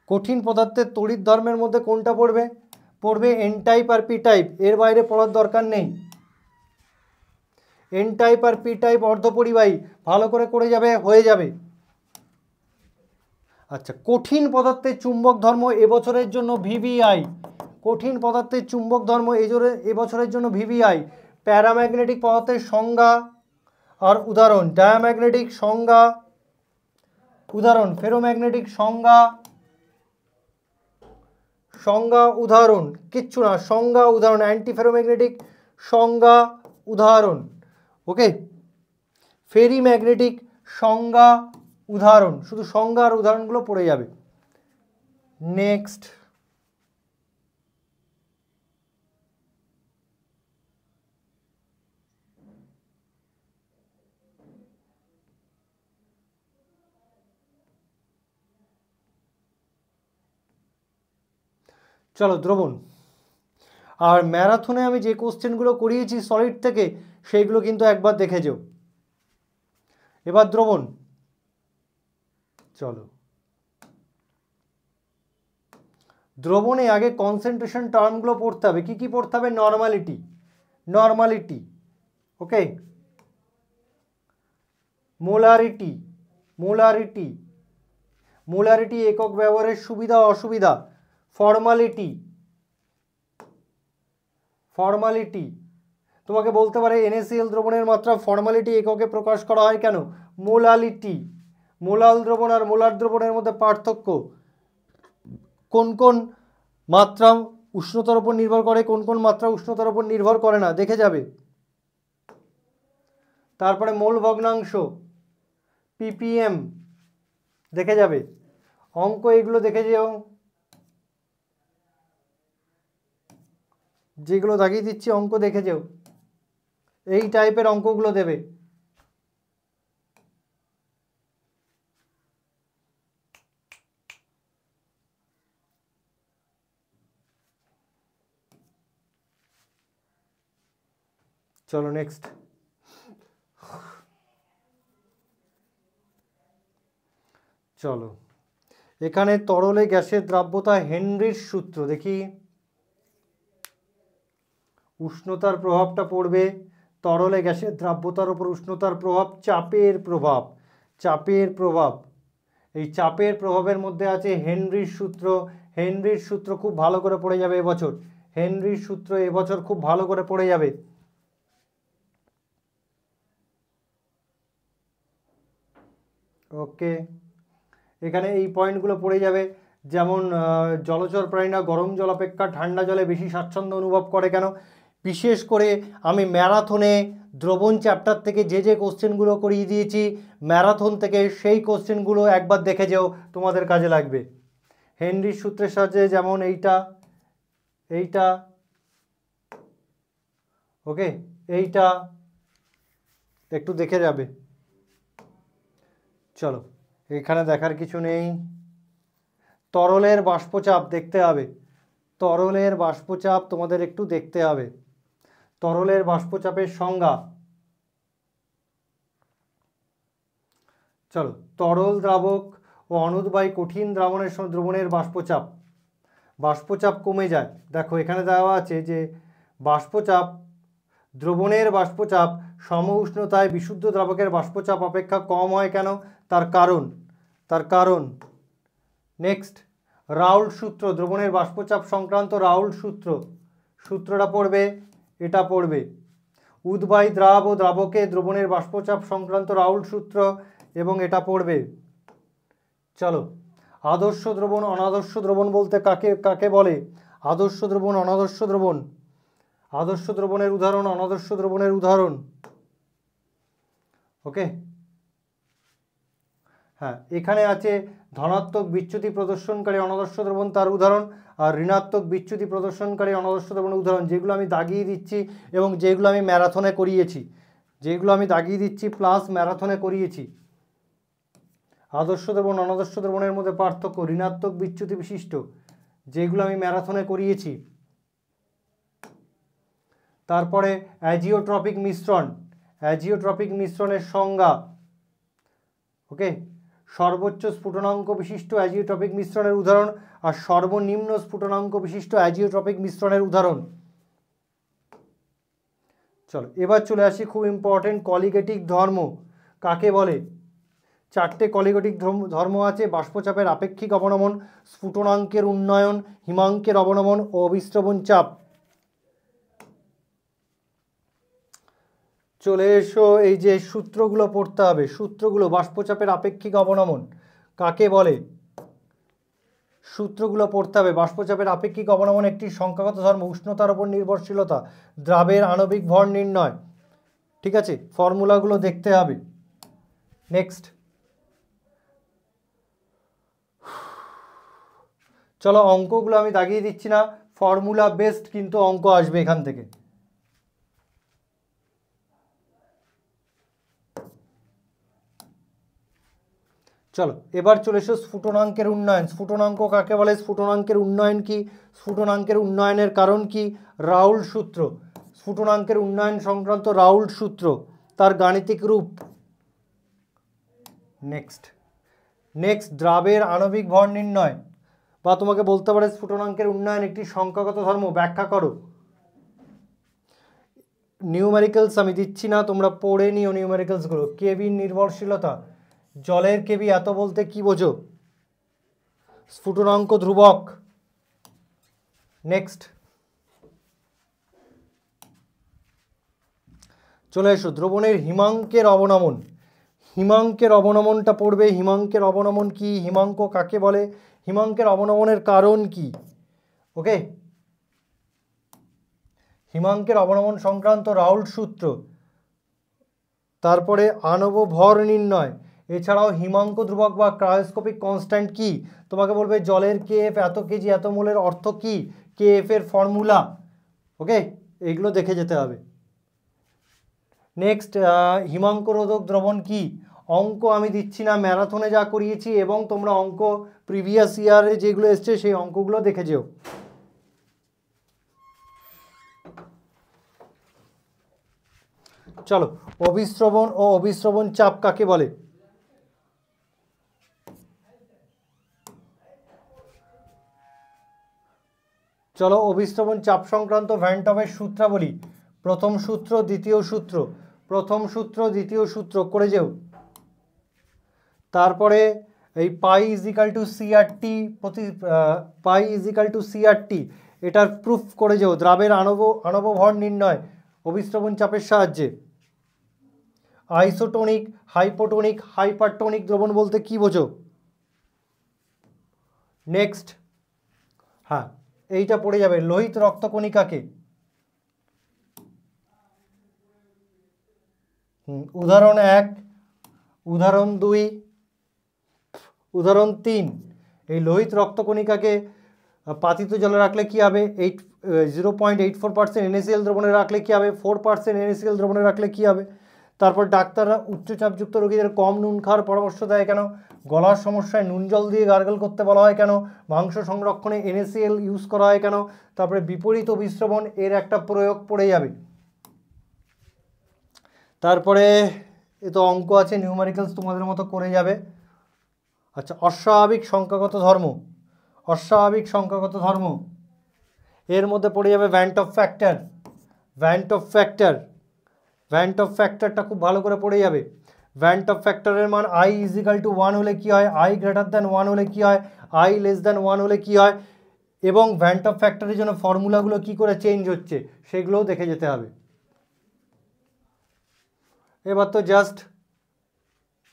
কঠিন পদার্থের তড়িৎ ধর্মের মধ্যে কোনটা পড়বে? পড়বে N টাইপ আর P টাইপ, এর বাইরে পড়ার দরকার নেই। N টাইপ আর P টাইপ অর্ধপরিবাহী, ভালো করে যাবে, হয়ে যাবে। আচ্ছা, কঠিন পদার্থের চুম্বক ধর্ম এবছরের জন্য VBI, কঠিন পদার্থের চুম্বক ধর্ম এবছরের জন্য VBI। প্যারাম্যাগনেটিক পদার্থের সংজ্ঞা আর উদাহরণ, ডায়াম্যাগনেটিক সংজ্ঞা, উদাহরণ, ফেরোম্যাগনেটিক সংজ্ঞা, সংজ্ঞা উদাহরণ, কিচ্ছু না, সংজ্ঞা উদাহরণ, অ্যান্টিফেরোম্যাগনেটিক সংজ্ঞা উদাহরণ, ওকে। ফেরিম্যাগনেটিক সংজ্ঞা উদাহরণ, শুধু সংজ্ঞা আর উদাহরণগুলো পড়ে যাবে। নেক্সট, চলো দ্রবণ। আর ম্যারাথনে আমি যে কোশ্চেনগুলো করিয়েছি সলিড থেকে, সেইগুলো কিন্তু একবার দেখে যাও। এবার দ্রবণ, চলো দ্রবণে আগে কনসেন্ট্রেশন টার্মগুলো পড়তে হবে। কি কি পড়তে হবে? নর্মালিটি, নর্মালিটি, ওকে, মোলারিটি, মোলারিটি, মোলারিটি একক ব্যবহারের সুবিধা অসুবিধা, ফর্মালিটি, ফর্মালিটি, তোমাকে বলতে পারে NaCl দ্রবণের মাত্রা ফর্মালিটি এককে প্রকাশ করা হয় কেন? মোলালিটি, মোলাল দ্রবণ আর মোলার দ্রবণের মধ্যে পার্থক্য, কোন কোন মাত্রা উষ্ণতার উপর নির্ভর করে, কোন কোন মাত্রা উষ্ণতার উপর নির্ভর করে না, দেখে যাবে। তারপরে মোল ভগ্নাংশ, ppm, দেখে যাবে। অঙ্ক এগুলো দেখে যেও, যেগুলো দাগিয়ে দিচ্ছি অঙ্ক দেখে যেও, এই টাইপের অঙ্কগুলো দেবে। চলো নেক্সট, চলো এখানে তরলে গ্যাসের দ্রাব্যতা হেনরির সূত্র দেখি। উষ্ণতার প্রভাবটা পড়বে, তরলে গ্যাসের দ্রাব্যতার উপর উষ্ণতার প্রভাব, চাপের প্রভাব, চাপের প্রভাব, এই চাপের প্রভাবের মধ্যে আছে হেনরির সূত্র। হেনরির সূত্র খুব ভালো করে পড়ে যাবে এবছর, হেনরির সূত্র এবছর খুব ভালো করে পড়ে যাবে। ওকে, এখানে এই পয়েন্টগুলো পড়ে যাবে। যেমন জলচর প্রাণীরা গরম জল অপেক্ষা ঠান্ডা জলে বেশি স্বাচ্ছন্দ্য অনুভব করে কেন? বিশেষ করে আমি ম্যারাথনে দ্রবণ চ্যাপ্টার থেকে যে যে কোশ্চেনগুলো করিয়ে দিয়েছি ম্যারাথন থেকে, সেই কোশ্চেনগুলো একবার দেখে যেও, তোমাদের কাজে লাগবে। হেনরির সূত্রের সাহায্যে, যেমন এইটা, এইটা, ওকে, এইটা একটু দেখে যাবে। চলো, এখানে দেখার কিছু নেই। তরলের বাষ্পচাপ দেখতে হবে, তরলের বাষ্পচাপ তোমাদের একটু দেখতে হবে। তরলের বাষ্পচাপের সংজ্ঞা, চলো, তরল দ্রাবক ও অনুদ্বায়ী কঠিন দ্রবণের বাষ্পচাপ, বাষ্পচাপ কমে যায়। দেখো এখানে দেওয়া আছে যে বাষ্পচাপ, দ্রবণের বাষ্পচাপ সম উষ্ণতায় বিশুদ্ধ দ্রাবকের বাষ্পচাপ অপেক্ষা কম হয় কেন? তার কারণ নেক্সট, রাউল্ট সূত্র, দ্রবণের বাষ্পচাপ সংক্রান্ত রাউল্ট সূত্র, সূত্রটা পড়বে, এটা পড়বে। উদ্বায়ী দ্রাব ও দ্রাবকে দ্রবণের বাষ্পচাপ সংক্রান্ত রাউল্ট সূত্র, এবং এটা পড়বে। চলো, আদর্শ দ্রবণ অনাদর্শ দ্রবণ বলতে কাকে কাকে বলে? আদর্শ দ্রবণ অনাদর্শ দ্রবণ, আদর্শ দ্রবণের উদাহরণ, অনাদর্শ দ্রবণের উদাহরণ। ওকে, হ্যাঁ, এখানে আছে ধনাত্মক বিচ্যুতি প্রদর্শনকারী অনাদর্শ দ্রবণ, তার উদাহরণ, আর ঋণাত্মক বিচ্যুতি প্রদর্শনকারী অনাদর্শ দ্রবণের উদাহরণ, যেগুলো আমি দাগিয়ে দিচ্ছি এবং যেগুলো আমি ম্যারাথনে করিয়েছি, যেগুলো আমি দাগিয়ে দিচ্ছি প্লাস ম্যারাথনে করিয়েছি। আদর্শ দ্রবণ অনাদর্শ দ্রবণের মধ্যে পার্থক্য, ঋণাত্মক বিচ্যুতি বিশিষ্ট, যেগুলো আমি ম্যারাথনে করিয়েছি। তারপরে অ্যাজিওট্রপিক মিশ্রণ, অ্যাজিওট্রপিক মিশ্রণের সংজ্ঞা। ওকে, সর্বোচ্চ স্ফুটনাঙ্ক বিশিষ্ট অ্যাজিওট্রপিক মিশ্রণের উদাহরণ আর সর্বনিম্ন স্ফুটনাঙ্ক বিশিষ্ট অ্যাজিওট্রপিক মিশ্রণের উদাহরণ। চলো এবার চলে আসি খুব ইম্পর্টেন্ট, কলিগেটিক ধর্ম কাকে বলে? চারটে কলিগেটিক ধর্ম আছে: বাষ্পচাপের আপেক্ষিক অবনমন, স্ফুটনাঙ্কের উন্নয়ন, হিমাঙ্কের অবনমন ও অবিস্রবণ চাপ। চলে এসো, এই যে সূত্রগুলো পড়তে হবে, সূত্রগুলো। বাষ্পচাপের আপেক্ষিক অবনমন কাকে বলে? সূত্রগুলো পড়তে হবে। বাষ্পচাপের আপেক্ষিক অবনমন একটি সংখ্যাগত ধর্ম, উষ্ণতার উপর নির্ভরশীলতা, দ্রাবের আণবিক ভর নির্ণয়। ঠিক আছে, ফর্মুলাগুলো দেখতে হবে। নেক্সট, চলো অঙ্কগুলো আমি দাগিয়ে দিচ্ছি না, ফর্মুলা বেসড কিন্তু অঙ্ক আসবে এখান থেকে। চলো এবার চলে এসো স্ফুটনাঙ্কের উন্নয়ন। স্ফুটনাঙ্ক কাকে বলে? স্ফুটনাঙ্কের উন্নয়ন কি? স্ফুটনাঙ্কের উন্নয়নের কারণ কি? রাউল্ট সূত্র, স্ফুটনাঙ্কের উন্নয়ন সংক্রান্ত রাউল্ট সূত্র, তার গাণিতিক রূপ। নেক্সট দ্রাবের আণবিক ভর নির্ণয়, বা তোমাকে বলতে পারে স্ফুটনাঙ্কের উন্নয়ন একটি সংখ্যাগত ধর্ম, ব্যাখ্যা করো। নিউমেরিক্যালস আমি দিচ্ছি না, তোমরা পড়ে নিও নিউমেরিক্যালসগুলো। কেবি নির্ভরশীলতা, জলের কেবি এত বলতে কি বোঝো? স্ফুটনাঙ্ক ধ্রুবক। নেক্সট চলে এসো দ্রবণের হিমাঙ্কের অবনমন। হিমাঙ্কের অবনমনটা পড়বে। হিমাঙ্কের অবনমন কি? হিমাঙ্ক কাকে বলে? হিমাঙ্কের অবনমনের কারণ কি? ওকে, হিমাঙ্কের অবনমন সংক্রান্ত রাউল্ট সূত্র। তারপরে আণব ভর নির্ণয়। এছাড়াও হিমাঙ্ক ধ্রুবক বা ক্রায়োস্কোপিক কনস্ট্যান্ট কি? তোমাকে বলবে জলের কেএফ এত কেজি এত মোলের অর্থ কি, কেএফ এর ফর্মুলা। ওকে, এইগুলো দেখে যেতে হবে। নেক্সট, হিমাঙ্ক রোধক দ্রবণ কি? অঙ্ক আমি দিচ্ছি না, ম্যারাথনে যা করিয়েছি এবং তোমরা অঙ্ক প্রিভিয়াস ইয়ারে যেগুলো এসছে সেই অঙ্কগুলো দেখে যেও। চলো, অবিস্রবণ ও অবিস্রবণ চাপ কাকে বলে? চলো অবিস্রবণ চাপ সংক্রান্ত ভ্যান টপের সূত্রাবলী। প্রথম সূত্র দ্বিতীয় সূত্র, প্রথম সূত্র দ্বিতীয় সূত্র করে যেও। তারপরে এই পাই ইজিক্যাল টু সিআরটি, পাই ইজিক্যাল টু সিআরটি, এটার প্রুফ করে যেও। দ্রাবের আণব ভর নির্ণয় অবিস্রবণ চাপের সাহায্যে। আইসোটোনিক, হাইপোটোনিক, হাইপারটোনিক দ্রবণ বলতে কি বোঝো? নেক্সট, হ্যাঁ এইটা পড়ে যাবে, লোহিত রক্তকণিকাকে। উদাহরণ 1, উদাহরণ 2, উদাহরণ 3। এই লোহিত রক্তকণিকাকে পাতিত জলে রাখলে কি হবে? 0.84% NaCl দ্রবণে রাখলে কি হবে? 4% NaCl দ্রবণে রাখলে কি হবে? তারপর ডাক্তাররা উচ্চচাপযুক্ত রোগীদের কম নুন খাওয়ার পরামর্শ দেয় কেন? গলার সমস্যায় নুন জল দিয়ে গার্গল করতে বলা হয় কেন? মাংস সংরক্ষণে NaCl ইউজ করা হয় কেন? তারপরে বিপরীত অবিস্রবণ, এর একটা প্রয়োগ পড়ে যাবে। তারপরে এ তো অঙ্ক আছে, নিউমেরিক্যালস তোমাদের মতো করে যাবে। আচ্ছা, অস্বাভাবিক সংখ্যাগত ধর্ম, অস্বাভাবিক সংখ্যাগত ধর্ম, এর মধ্যে পড়ে যাবে van't Hoff factor. Van't Hoff factor, van't Hoff ফ্যাক্টরটা খুব ভালো করে পড়ে যাবে। ভ্যান্ট অফ ফ্যাক্টরের মান i ইজিক্যাল টু 1 হলে কি হয়, i গ্রেটার দ্যান 1 হলে কি হয়, i লেস দ্যান 1 হলে কি হয়, এবং ভ্যান্ট অফ ফ্যাক্টরের জন্য ফর্মুলাগুলো কি করে চেঞ্জ হচ্ছে সেগুলোও দেখে যেতে হবে। এবার তো জাস্ট,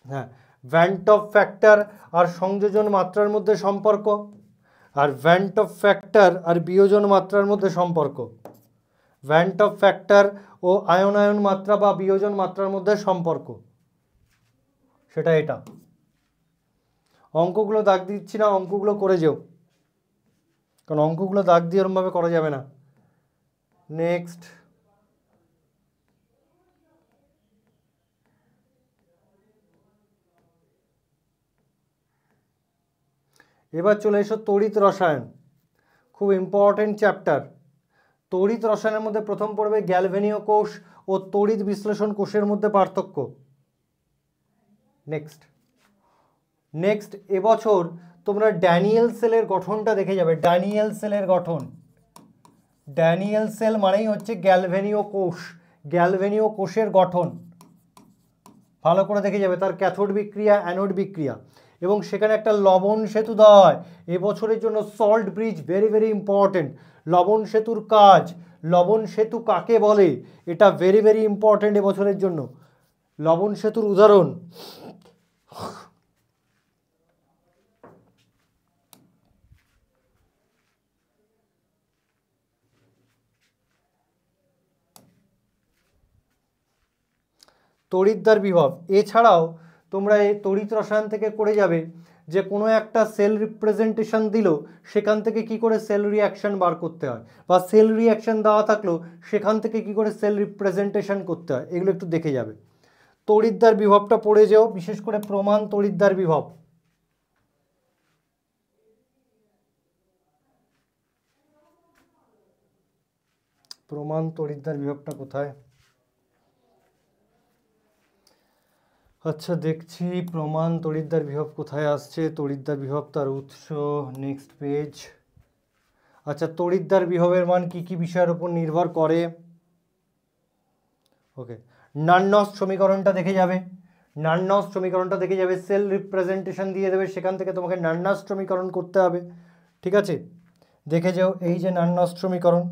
হ্যাঁ, ভ্যান্ট অফ ফ্যাক্টর আর সংযোজন মাত্রার মধ্যে সম্পর্ক, আর ভ্যান্ট অফ ফ্যাক্টর আর বিয়োজন মাত্রার মধ্যে সম্পর্ক, ভ্যান্ট অফ ফ্যাক্টর ও আয়নায়ন মাত্রা বা বিয়োজন মাত্রার মধ্যে সম্পর্ক, সেটা এটা। অঙ্কগুলো দাগ দিচ্ছি না, অঙ্কগুলো করে যেও, কারণ অঙ্কগুলো দাগ দিয়ে এরমভাবে করা যাবে না। নেক্সট, এবার চলে এসো তড়িৎ রসায়ন, খুব ইম্পর্টেন্ট চ্যাপ্টার। তড়িৎ রসায়নের মধ্যে প্রথম পড়বে গ্যালভেনীয় কোষ ও তড়িৎ বিশ্লেষণ কোষের মধ্যে পার্থক্য। নেক্সট এবছর তোমরা ড্যানিয়েল সেলের গঠনটা দেখে যাবে। ড্যানিয়েল সেলের গঠন, ড্যানিয়েল সেল মানেই হচ্ছে গ্যালভেনীয় কোষ, গ্যালভেনীয় কোষের গঠন ভালো করে দেখে যাবে, তার ক্যাথোড বিক্রিয়া, অ্যানোড বিক্রিয়া, এবং সেখানে একটা লবণ সেতু দেওয়া হয় এবছরের জন্য, salt bridge, very very important. লবণ সেতুর কাজ, লবণ সেতু কাকে বলে, এটা ভেরি ভেরি ইম্পর্টেন্ট এবছরের জন্য। লবণ সেতুর উদাহরণ, তড়িৎদ্বার বিভব। এছাড়াও তোমরা এই তড়িৎ রসায়ন থেকে করে যাবে যে কোনো একটা সেল রিপ্রেজেন্টেশন দিল, সেখান থেকে কি করে সেল রিয়াকশন বার করতে হয়, বা সেল রিয়াকশন দেওয়া থাকলো সেখান থেকে কি করে সেল রিপ্রেজেন্টেশন করতে হয়, এগুলো একটু দেখে যাবে। তড়িৎদ্বার বিভবটা পড়ে যেও, বিশেষ করে প্রমাণ তড়িৎদ্বার বিভব। প্রমাণ তড়িৎদ্বার বিভবটা কোথায়? আচ্ছা দেখছি প্রমাণ তড়িৎদ্বার বিভব কোথায় আসছে, তড়িৎদ্বার বিভব তার উৎস, নেক্সট পেজ। আচ্ছা, তড়িৎদ্বার বিভবের মান কি কি বিষয়ের উপর নির্ভর করে? ওকে, নান্নস্ট সমীকরণটা দেখে যাবে, নান্নস্ট সমীকরণটা দেখে যাবে, সেল রিপ্রেজেন্টেশন দিয়ে দেবে, সেখান থেকে তোমাকে নান্নস্ট সমীকরণ করতে হবে, ঠিক আছে? দেখে যাও, এই যে নান্নস্ট সমীকরণ।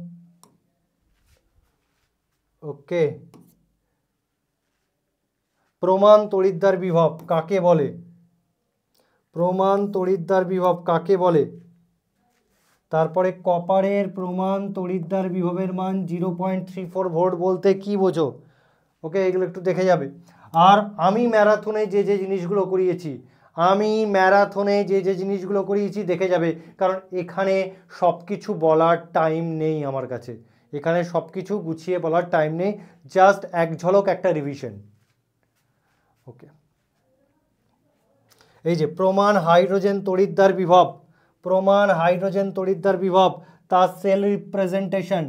ওকে, প্রমাণ তড়িৎদ্বার বিভব কাকে বলে? প্রমাণ তড়িৎদ্বার বিভব কাকে বলে? তারপরে কপারের প্রমাণ তড়িৎদ্বার বিভবের মান 0.34 ভোল্ট বলতে কি বোঝো? ওকে, এগুলো একটু দেখে যাবে। আর আমি ম্যারাথনে যে যে জিনিসগুলো করিয়েছি, আমি ম্যারাথনে যে যে জিনিসগুলো করিয়েছি দেখে যাবে, কারণ এখানে সব কিছু বলার টাইম নেই আমার কাছে, এখানে সব কিছু গুছিয়ে বলার টাইম নেই, জাস্ট এক ঝলক একটা রিভিশন। ওকে, এই যে প্রমাণ হাইড্রোজেন তড়িৎদ্বার বিভব, প্রমাণ হাইড্রোজেন তড়িৎদ্বার বিভব, তার সেল রিপ্রেজেন্টেশন,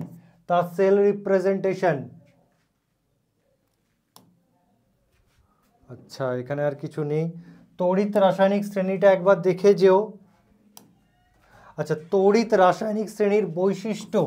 তার সেল রিপ্রেজেন্টেশন। আচ্ছা, এখানে আর কিছু নেই। তড়িৎ রাসায়নিক শ্রেণীটা একবার দেখে যেও। আচ্ছা, তড়িৎ রাসায়নিক শ্রেণীর বৈশিষ্ট্য,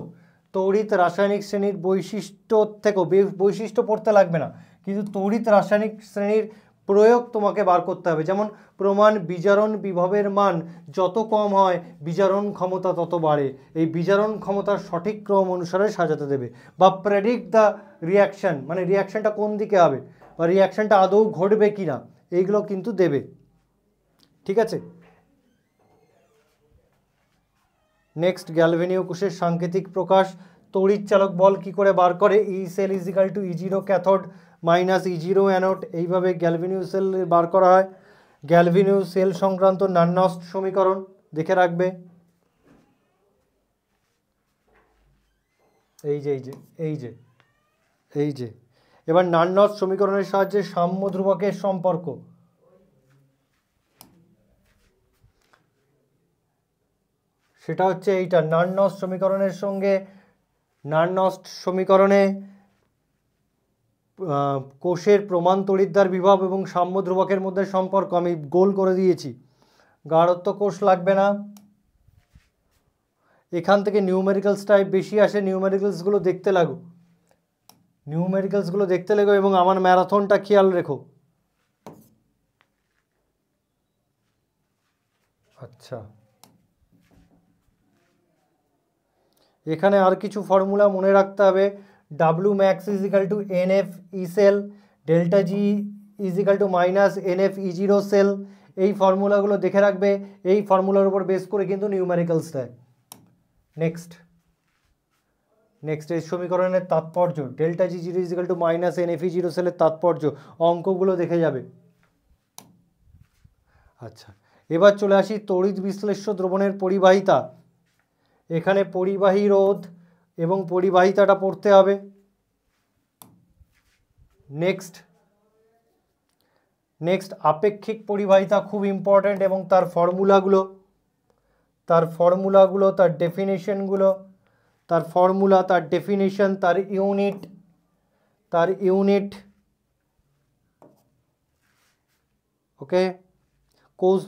তড়িৎ রাসায়নিক শ্রেণীর বৈশিষ্ট্য থেকেও, বৈশিষ্ট্য পড়তে লাগবে না, কিন্তু তড়িৎ রাসায়নিক শ্রেণীর প্রয়োগ তোমাকে বার করতে হবে। যেমন প্রমাণ বিজারণ বিভবের মান যত কম হয় বিজারণ ক্ষমতা তত বাড়ে, এই বিজারণ ক্ষমতার সঠিক ক্রম অনুসারে সাজাতে দেবে। বা প্রেডিক্ট দ্য রিয়াকশন, মানে রিয়াকশনটা কোন দিকে হবে বা রিয়াকশনটা আদৌ ঘটবে কি না, এইগুলো কিন্তু দেবে, ঠিক আছে? নেক্সট, গ্যালভেনীয় কোষের সাংকেতিক প্রকাশ, তড়িৎ চালক বল কি করে বার করে, E cell is equal to E0 cathode minus E0 anode, এইভাবে গ্যালভেনীয় সেল বার করা হয়। গ্যালভেনীয় সেল সংক্রান্ত নান্নস্ট সমীকরণ দেখে রাখবে, এই যে এই যে এই যে এই যে। এবার নান্নস্ট সমীকরণের সাহায্যে সাম্য ধ্রুবকের সম্পর্ক, সেটা হচ্ছে এইটা, নান্নস্ট সমীকরণের সঙ্গে, নান্নস্ট সমীকরণে কোষের প্রমাণ তড়িৎদ্বার বিভব এবং সাম্য ধ্রুবকের মধ্যে সম্পর্ক আমি গোল করে দিয়েছি, গাঢ়ত্ব কোষ লাগবে না। এখান থেকে নিউমেরিক্যালস টাইপ বেশি আসে, নিউমেরিক্যালসগুলো দেখতে লাগো, নিউমেরিক্যালসগুলো দেখতে লাগো, এবং আমার ম্যারাথনটা খেয়াল রেখো। আচ্ছা, এখানে আর কিছু ফর্মুলা মনে রাখতে হবে। W max is equal to NF E cell, delta G is equal to minus NF(E0) cell. এই ফর্মুলাগুলো দেখে রাখবে, এই ফর্মুলার উপর বেস করে কিন্তু নিউমেরিক্যালস দেয়। নেক্সট এই সমীকরণের তাৎপর্য delta G0 is equal to minus NF(E0) সেলের তাৎপর্য অঙ্কগুলো দেখে যাবে। আচ্ছা, এবার চলে আসি তড়িৎ বিশ্লেষ্য দ্রবণের পরিবাহিতা। এখানে পরিবাহী রোধ এবং পরিবাহিতাটা পড়তে হবে। নেক্সট আপেক্ষিক পরিবাহিতা খুব ইম্পর্ট্যান্ট, এবং তার ফর্মুলাগুলো, তার ডেফিনেশনগুলো, তার ফর্মুলা, তার ডেফিনেশন, তার ইউনিট, ওকে। কোষ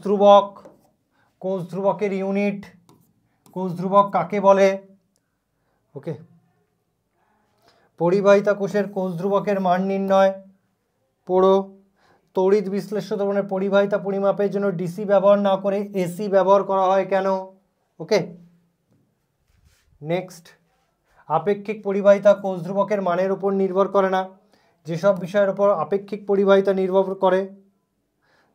ধ্রুবকের ইউনিট, কোষ ধ্রুবক কাকে বলে, ওকে। পরিবাহিতা কোষের কোষ ধ্রুবকের মান নির্ণয় পড়ো। তড়িৎ বিশ্লেষ্য দ্রবণের পরিবাহিতা পরিমাপের জন্য ডিসি ব্যবহার না করে এসি ব্যবহার করা হয় কেন, ওকে। নেক্সট, আপেক্ষিক পরিবাহিতা কোষ ধ্রুবকের মানের উপর নির্ভর করে না, যেসব বিষয়ের উপর আপেক্ষিক পরিবাহিতা নির্ভর করে।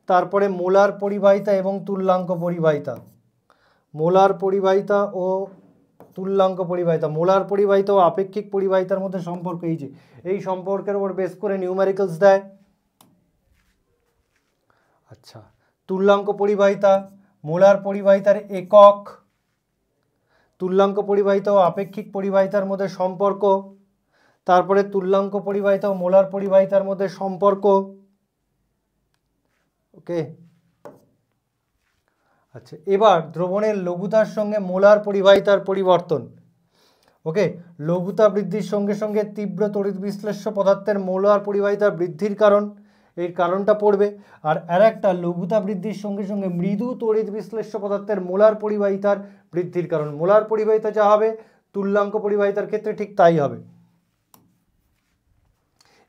তারপরে মোলার পরিবাহিতা এবং তুল্যাঙ্ক পরিবাহিতা, মোলার পরিবাহিতা ও তুল্যাঙ্ক পরিবাহিতা, মোলার পরিবাহিতা ও আপেক্ষিক পরিবাহিতার মধ্যে সম্পর্ক, এই সম্পর্কের উপর বেস করে নিউমেরিক্যালস দেয়। আচ্ছা, তুল্যাঙ্ক পরিবাহিতা, মোলার পরিবাহিতার একক, তুল্যাঙ্ক পরিবাহিতা ও আপেক্ষিক পরিবাহিতার মধ্যে সম্পর্ক, তারপরে তুল্যাঙ্ক পরিবাহিতা ও মোলার পরিবাহিতার মধ্যে সম্পর্ক, ওকে। আচ্ছা, এবার দ্রবণের লঘুতার সঙ্গে মোলার পরিবাহিতার পরিবর্তন, ওকে। লঘুতা বৃদ্ধির সঙ্গে সঙ্গে তীব্র তড়িৎ বিশ্লেষ্য পদার্থের মোলার পরিবাহিতার বৃদ্ধির কারণ, এর কারণটা পড়বে। আর একটা লঘুতা বৃদ্ধির সঙ্গে সঙ্গে মৃদু তড়িৎ বিশ্লেষ্য পদার্থের মোলার পরিবাহিতার বৃদ্ধির কারণ, মোলার পরিবাহিতা যা হবে তুল্যাঙ্ক পরিবাহিতার ক্ষেত্রে ঠিক তাই হবে।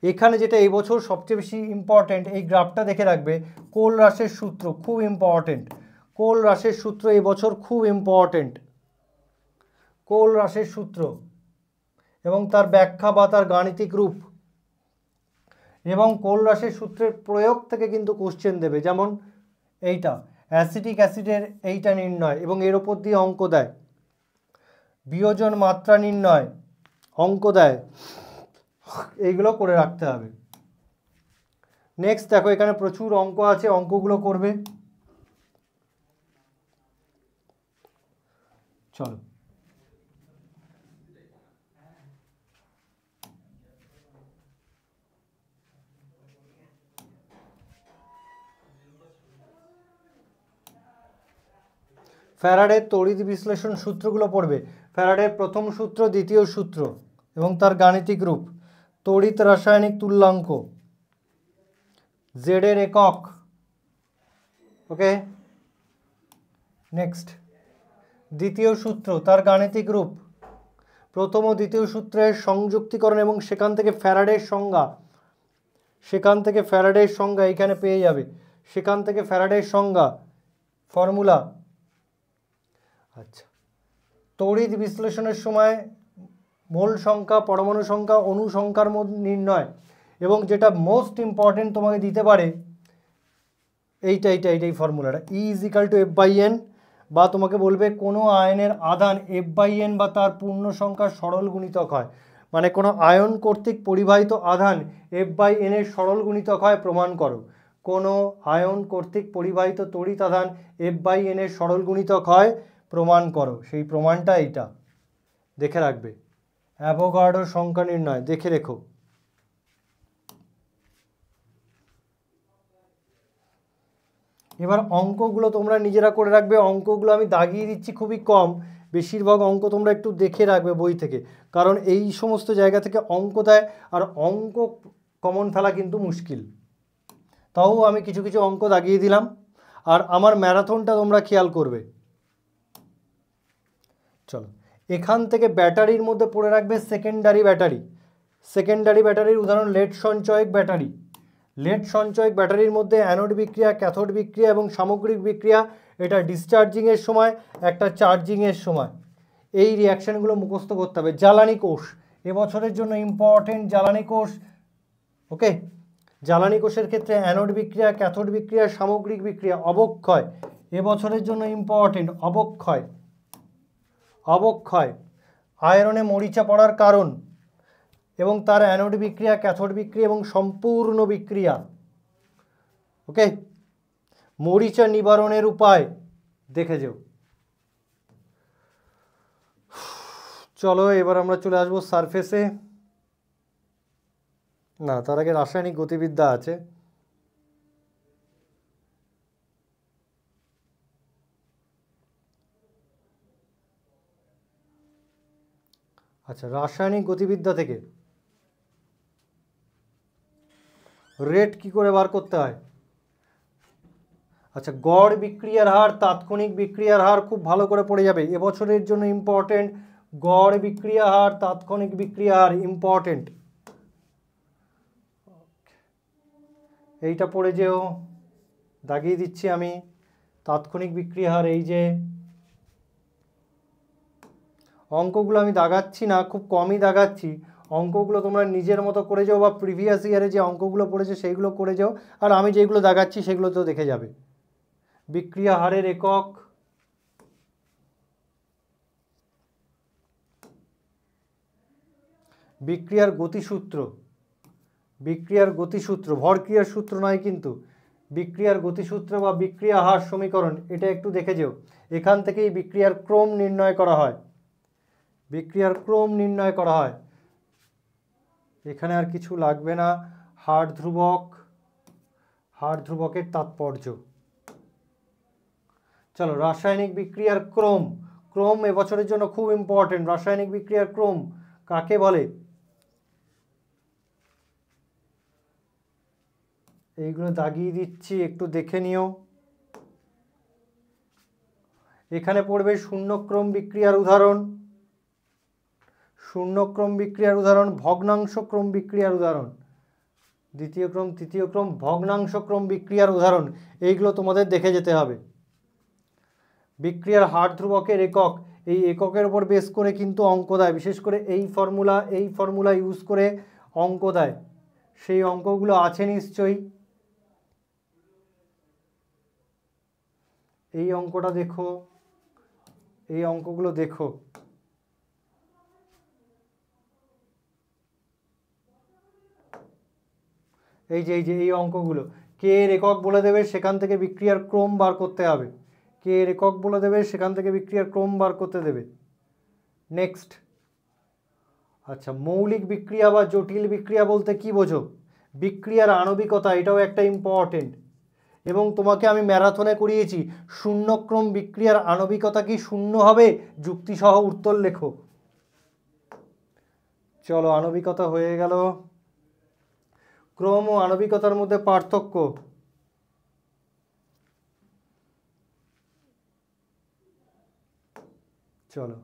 এখানে যেটা এবছর সবচেয়ে বেশি ইম্পর্টেন্ট, এই গ্রাফটা দেখে রাখবে, কোল হ্রাসের সূত্র খুব ইম্পর্টেন্ট, কোল হ্রাসের সূত্র এবছর খুব ইম্পর্টেন্ট, কোল হ্রাসের সূত্র এবং তার ব্যাখ্যা বা তার গাণিতিক রূপ, এবং কোল হ্রাসের সূত্রের প্রয়োগ থেকে কিন্তু কোশ্চেন দেবে, যেমন এইটা অ্যাসিটিক অ্যাসিডের এইটা নির্ণয় এবং এর ওপর দিয়ে অঙ্ক দেয়, বিয়োজন মাত্রা নির্ণয় অঙ্ক দেয়, এইগুলো করে রাখতে হবে। নেক্সট দেখো, এখানে প্রচুর অঙ্ক আছে, অঙ্কগুলো করবে। চলো, ফ্যারাডের তড়িৎ বিশ্লেষণ সূত্রগুলো পড়বে। ফ্যারাডের প্রথম সূত্র, দ্বিতীয় সূত্র এবং তার গাণিতিক রূপ, তড়িৎ রাসায়নিক তুল্যাঙ্ক, জেড এর একক, ওকে। নেক্সট, দ্বিতীয় সূত্র, তার গাণিতিক রূপ, প্রথম ও দ্বিতীয় সূত্রের সংযুক্তিকরণ এবং সেখান থেকে ফ্যারাডের সংজ্ঞা এখানে পেয়ে যাবে, সেখান থেকে ফ্যারাডের সংজ্ঞা, ফর্মুলা। আচ্ছা, তড়িৎ বিশ্লেষণের সময় মোল সংখ্যা, পরমাণু সংখ্যা, অণু সংখ্যার মধ্যে নির্ণয়, এবং যেটা মোস্ট ইম্পর্টেন্ট তোমাকে দিতে পারে এইটাই ফর্মুলাটা, E is equal two F/N, বা তোমাকে বলবে কোনো আয়নের আধান F/N বা তার পূর্ণ সংখ্যার সরল গুণিতক হয়, মানে কোনো আয়ন কর্তৃক পরিবাহিত আধান F/N এর সরল গুণিতক হয়, প্রমাণ করো। কোনো আয়ন কর্তৃক পরিবাহিত তড়িৎ আধান F/N এর সরল গুণিতক হয়, প্রমাণ করো। সেই প্রমাণটা এইটা দেখে রাখবে, অ্যাভোগাড্রো সংখ্যা নির্ণয় দেখে রেখো। এবার অঙ্কগুলো তোমরা নিজেরা করে রাখবে, অঙ্কগুলো আমি দাগিয়ে দিচ্ছি খুবই কম, বেশিরভাগ অঙ্ক তোমরা একটু দেখে রাখবে বই থেকে, কারণ এই সমস্ত জায়গা থেকে অঙ্ক দেয়, আর অঙ্ক কমন ফেলা কিন্তু মুশকিল। তাও আমি কিছু কিছু অঙ্ক দাগিয়ে দিলাম। আর আমার ম্যারাথনটা তোমরা খেয়াল করবে। চলো, এখান থেকে ব্যাটারির মধ্যে পড়ে রাখবে সেকেন্ডারি ব্যাটারির উদাহরণ লেড সঞ্চয়ক ব্যাটারি। লেড সঞ্চয়ক ব্যাটারির মধ্যে অ্যানোড বিক্রিয়া, ক্যাথোড বিক্রিয়া এবং সামগ্রিক বিক্রিয়া, এটা ডিসচার্জিংয়ের সময়, একটা চার্জিংয়ের সময়, এই রিয়াকশানগুলো মুখস্থ করতে হবে। জ্বালানি কোষ এবছরের জন্য ইম্পর্টেন্ট, জ্বালানি কোষ, ওকে। জ্বালানি কোষের ক্ষেত্রে অ্যানোড বিক্রিয়া, ক্যাথোড বিক্রিয়া, সামগ্রিক বিক্রিয়া। অবক্ষয় এবছরের জন্য ইম্পর্টেন্ট। অবক্ষয়, অবক্ষয় আয়রনে মরিচা পড়ার কারণ এবং তার অ্যানোড বিক্রিয়া, ক্যাথোড বিক্রিয়া এবং সম্পূর্ণ বিক্রিয়া। ওকে, মরিচা নিবারণের উপায় দেখে যাও। চলো এবার আমরা চলে আসবো সারফেসে। না, তার আগে রাসায়নিক গতিবিদ্যা আছে। আচ্ছা, রাসায়নিক গতিবিদ্যা থেকে রেট কি করে বার করতে হয়? আচ্ছা, গড় বিক্রিয়ার হার, তাৎক্ষণিক বিক্রিয়ার হার খুব ভালো করে পড়ে যাবে, এবছরের জন্য ইম্পর্টেন্ট। গড় বিক্রিয়া হার, তাৎক্ষণিক বিক্রিয়া হার ইম্পর্টেন্ট। এইটা পড়ে যেও, দাগিয়ে দিচ্ছি আমি। তাৎক্ষণিক বিক্রিয়া হার, এই যে অঙ্কগুলো আমি দাগাচ্ছি না, খুব কমই দাগাচ্ছি। অঙ্কগুলো তোমরা নিজের মতো করে যাও, বা প্রিভিয়াস ইয়ারে যে অঙ্কগুলো পড়েছে সেইগুলো করে যাও, আর আমি যেগুলো দাগাচ্ছি সেগুলো তো দেখে যাবে। বিক্রিয়া হারের একক, বিক্রিয়ার গতিসূত্র, বিক্রিয়ার গতিসূত্র, ভরক্রিয়ার সূত্র নয় কিন্তু, বিক্রিয়ার গতিসূত্র বা বিক্রিয়া হার সমীকরণ, এটা একটু দেখে যেও। এখান থেকেই বিক্রিয়ার ক্রম নির্ণয় করা হয়, বিক্রিয়ার ক্রম নির্ণয় করা হয়। এখানে আর কিছু লাগবে না। হার ধ্রুবক, হার ধ্রুবকের তাৎপর্য। চলো, রাসায়নিক বিক্রিয়ার ক্রম, ক্রম এবছরের জন্য খুব ইম্পর্টেন্ট। রাসায়নিক বিক্রিয়ার ক্রম কাকে বলে? এইগুলো দাগিয়ে দিচ্ছি, একটু দেখে নিও। এখানে পড়বে শূন্যক্রম বিক্রিয়ার উদাহরণ, শূন্যক্রম বিক্রিয়ার উদাহরণ, ভগ্নাংশক্রম বিক্রিয়ার উদাহরণ, দ্বিতীয় ক্রম, তৃতীয় ক্রম, ভগ্নাংশক্রম বিক্রিয়ার উদাহরণ, এইগুলো তোমাদের দেখে যেতে হবে। বিক্রিয়ার হার ধ্রুবকের একক, এই এককের উপর বেস করে কিন্তু অঙ্ক দেয়, বিশেষ করে এই ফর্মুলা ইউজ করে অঙ্ক দেয়। সেই অঙ্কগুলো আছে নিশ্চয়ই। এই অঙ্কটা দেখো, এই অঙ্কগুলো দেখো। এই অঙ্কগুলো কে এর একক বলে দেবে, সেখান থেকে বিক্রিয়ার ক্রম বার করতে হবে। কে এর একক বলে দেবে, সেখান থেকে বিক্রিয়ার ক্রম বার করতে দেবে। নেক্সট, আচ্ছা, মৌলিক বিক্রিয়া বা জটিল বিক্রিয়া বলতে কি বোঝো? বিক্রিয়ার আণবিকতা, এটাও একটা ইম্পর্টেন্ট। এবং তোমাকে আমি ম্যারাথনে করিয়েছি, শূন্যক্রম বিক্রিয়ার আণবিকতা কি শূন্য হবে? যুক্তিসহ উত্তর লেখো। চলো, আণবিকতা হয়ে গেল। ক্রম ও আণবিকতার মধ্যে পার্থক্য, চলো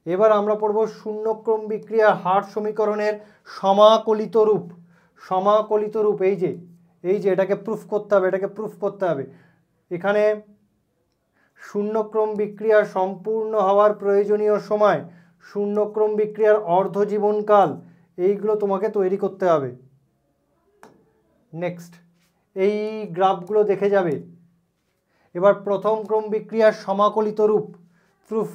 এবার আমরা পড়ব শূন্যক্রম বিক্রিয়ার হার সমীকরণের সমাকলিত রূপ। সমাকলিত রূপ, এই যে এটাকে প্রুফ করতে হবে, এটাকে প্রুফ করতে হবে। এখানে শূন্যক্রম বিক্রিয়ার সম্পূর্ণ হওয়ার প্রয়োজনীয় সময়, শূন্যক্রম বিক্রিয়ার অর্ধজীবনকাল, এইগুলো তোমাকে তৈরি করতে হবে। নেক্সট, এই গ্রাফগুলো দেখে যাবে। এবার প্রথম ক্রম বিক্রিয়ার সমাকলিত রূপ, প্রুফ।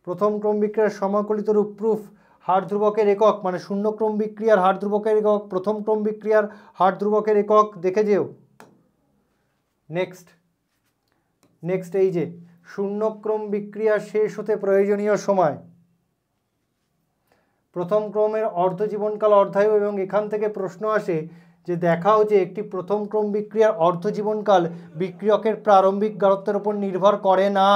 প্রথম ক্রম বিক্রিয়ার সমাকলিত রূপ, প্রুফ। হার ধ্রুবকের একক, মানে শূন্যক্রম বিক্রিয়ার হার ধ্রুবকের একক, প্রথম ক্রম বিক্রিয়ার হার ধ্রুবকের একক দেখে যেও। নেক্সট, এই যে শূন্যক্রম বিক্রিয়া শেষ হতে প্রয়োজনীয় সময়, প্রথম ক্রমের অর্ধজীবনকাল অর্ধায়ু, এবং এখান থেকে প্রশ্ন আসে যে দেখাও যে একটি প্রথম ক্রম বিক্রিয়ার অর্ধজীবনকাল বিক্রিয়কের প্রারম্ভিক গাঢ়ত্বের উপর নির্ভর করে না,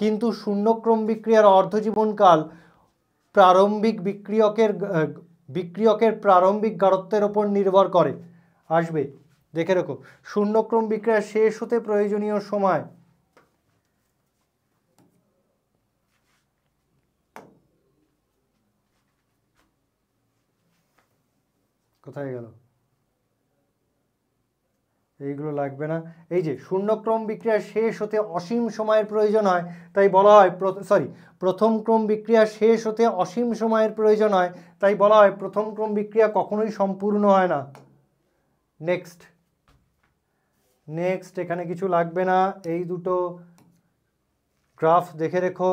কিন্তু শূন্যক্রম বিক্রিয়ার অর্ধজীবনকাল প্রারম্ভিক বিক্রিয়কের প্রারম্ভিক গাঢ়ত্বের উপর নির্ভর করে। আসবে, দেখে রাখো, শূন্যক্রম বিক্রিয়া শেষ হতে প্রয়োজনীয় সময়, কোথায় গেল? এইগুলো লাগবে না। এই যে শূন্যক্রম বিক্রিয়া শেষ হতে অসীম সময়ের প্রয়োজন হয়, তাই বলা হয় প্রথম ক্রম বিক্রিয়া শেষ হতে অসীম সময়ের প্রয়োজন হয়, তাই বলা হয় প্রথম ক্রম বিক্রিয়া কখনোই সম্পূর্ণ হয় না। নেক্সট নেক্সট এখানে কিছু লাগবে না, এই দুটো গ্রাফ দেখে রেখো।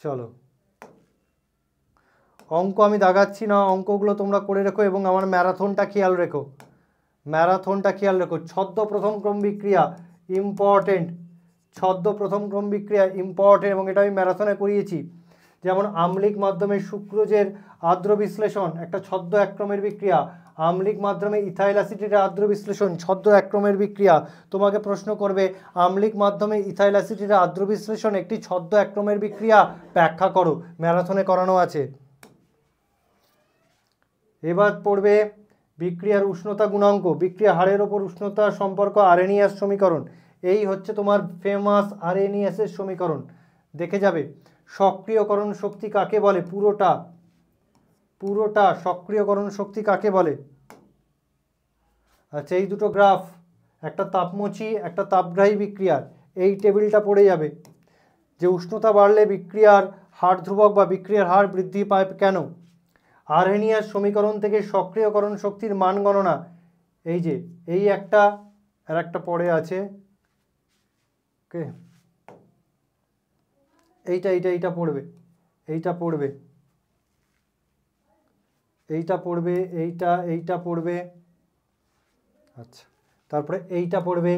চলো, অঙ্ক আমি দাগাচ্ছি না, অঙ্কগুলো তোমরা করে রেখো এবং আমার ম্যারাথনটা খেয়াল রেখো, ম্যারাথনটা খেয়াল রেখো। ছদ্ম প্রথম ক্রম বিক্রিয়া ইম্পর্টেন্ট, ছদ্ম প্রথম ক্রম বিক্রিয়া ইম্পর্টেন্ট, এবং এটা আমি ম্যারাথনে করিয়েছি। যেমন আম্লিক মাধ্যমে সুক্রোজের আর্দ্র বিশ্লেষণ একটা ছদ্ম একক্রমের বিক্রিয়া, আম্লিক মাধ্যমে ইথাইল অ্যাসিটেটের আর্দ্র বিশ্লেষণ ছদ্ম একক্রমের বিক্রিয়া। তোমাকে প্রশ্ন করবে আম্লিক মাধ্যমে ইথাইল অ্যাসিটেটের আর্দ্র বিশ্লেষণ একটি ছদ্ম একক্রমের বিক্রিয়া, ব্যাখ্যা করো, ম্যারাথনে করানো আছে। এবার পড়বে বিক্রিয়ার উষ্ণতা গুণাঙ্ক, বিক্রিয়া হারের ওপর উষ্ণতার সম্পর্ক আরএনএস সমীকরণ। এই হচ্ছে তোমার ফেমাস আরএনএসের সমীকরণ, দেখে যাবে। সক্রিয়করণ শক্তি কাকে বলে, পুরোটা সক্রিয়করণ শক্তি কাকে বলে। আচ্ছা, এই দুটো গ্রাফ, একটা তাপমোচী একটা তাপগ্রাহী বিক্রিয়ার, এই টেবিলটা পড়ে যাবে যে উষ্ণতা বাড়লে বিক্রিয়ার হার ধ্রুবক বা বিক্রিয়ার হার বৃদ্ধি পায় কেন। আরএনএস সমীকরণ থেকে সক্রিয়করণ শক্তির মান গণনা, এই যে এই একটা আর একটা পড়ে আছে, ওকে, এইটা পড়বে, এইটা পড়বে, এইটা পড়বে, এইটা পড়বে। আচ্ছা, তারপরে এইটা পড়বে,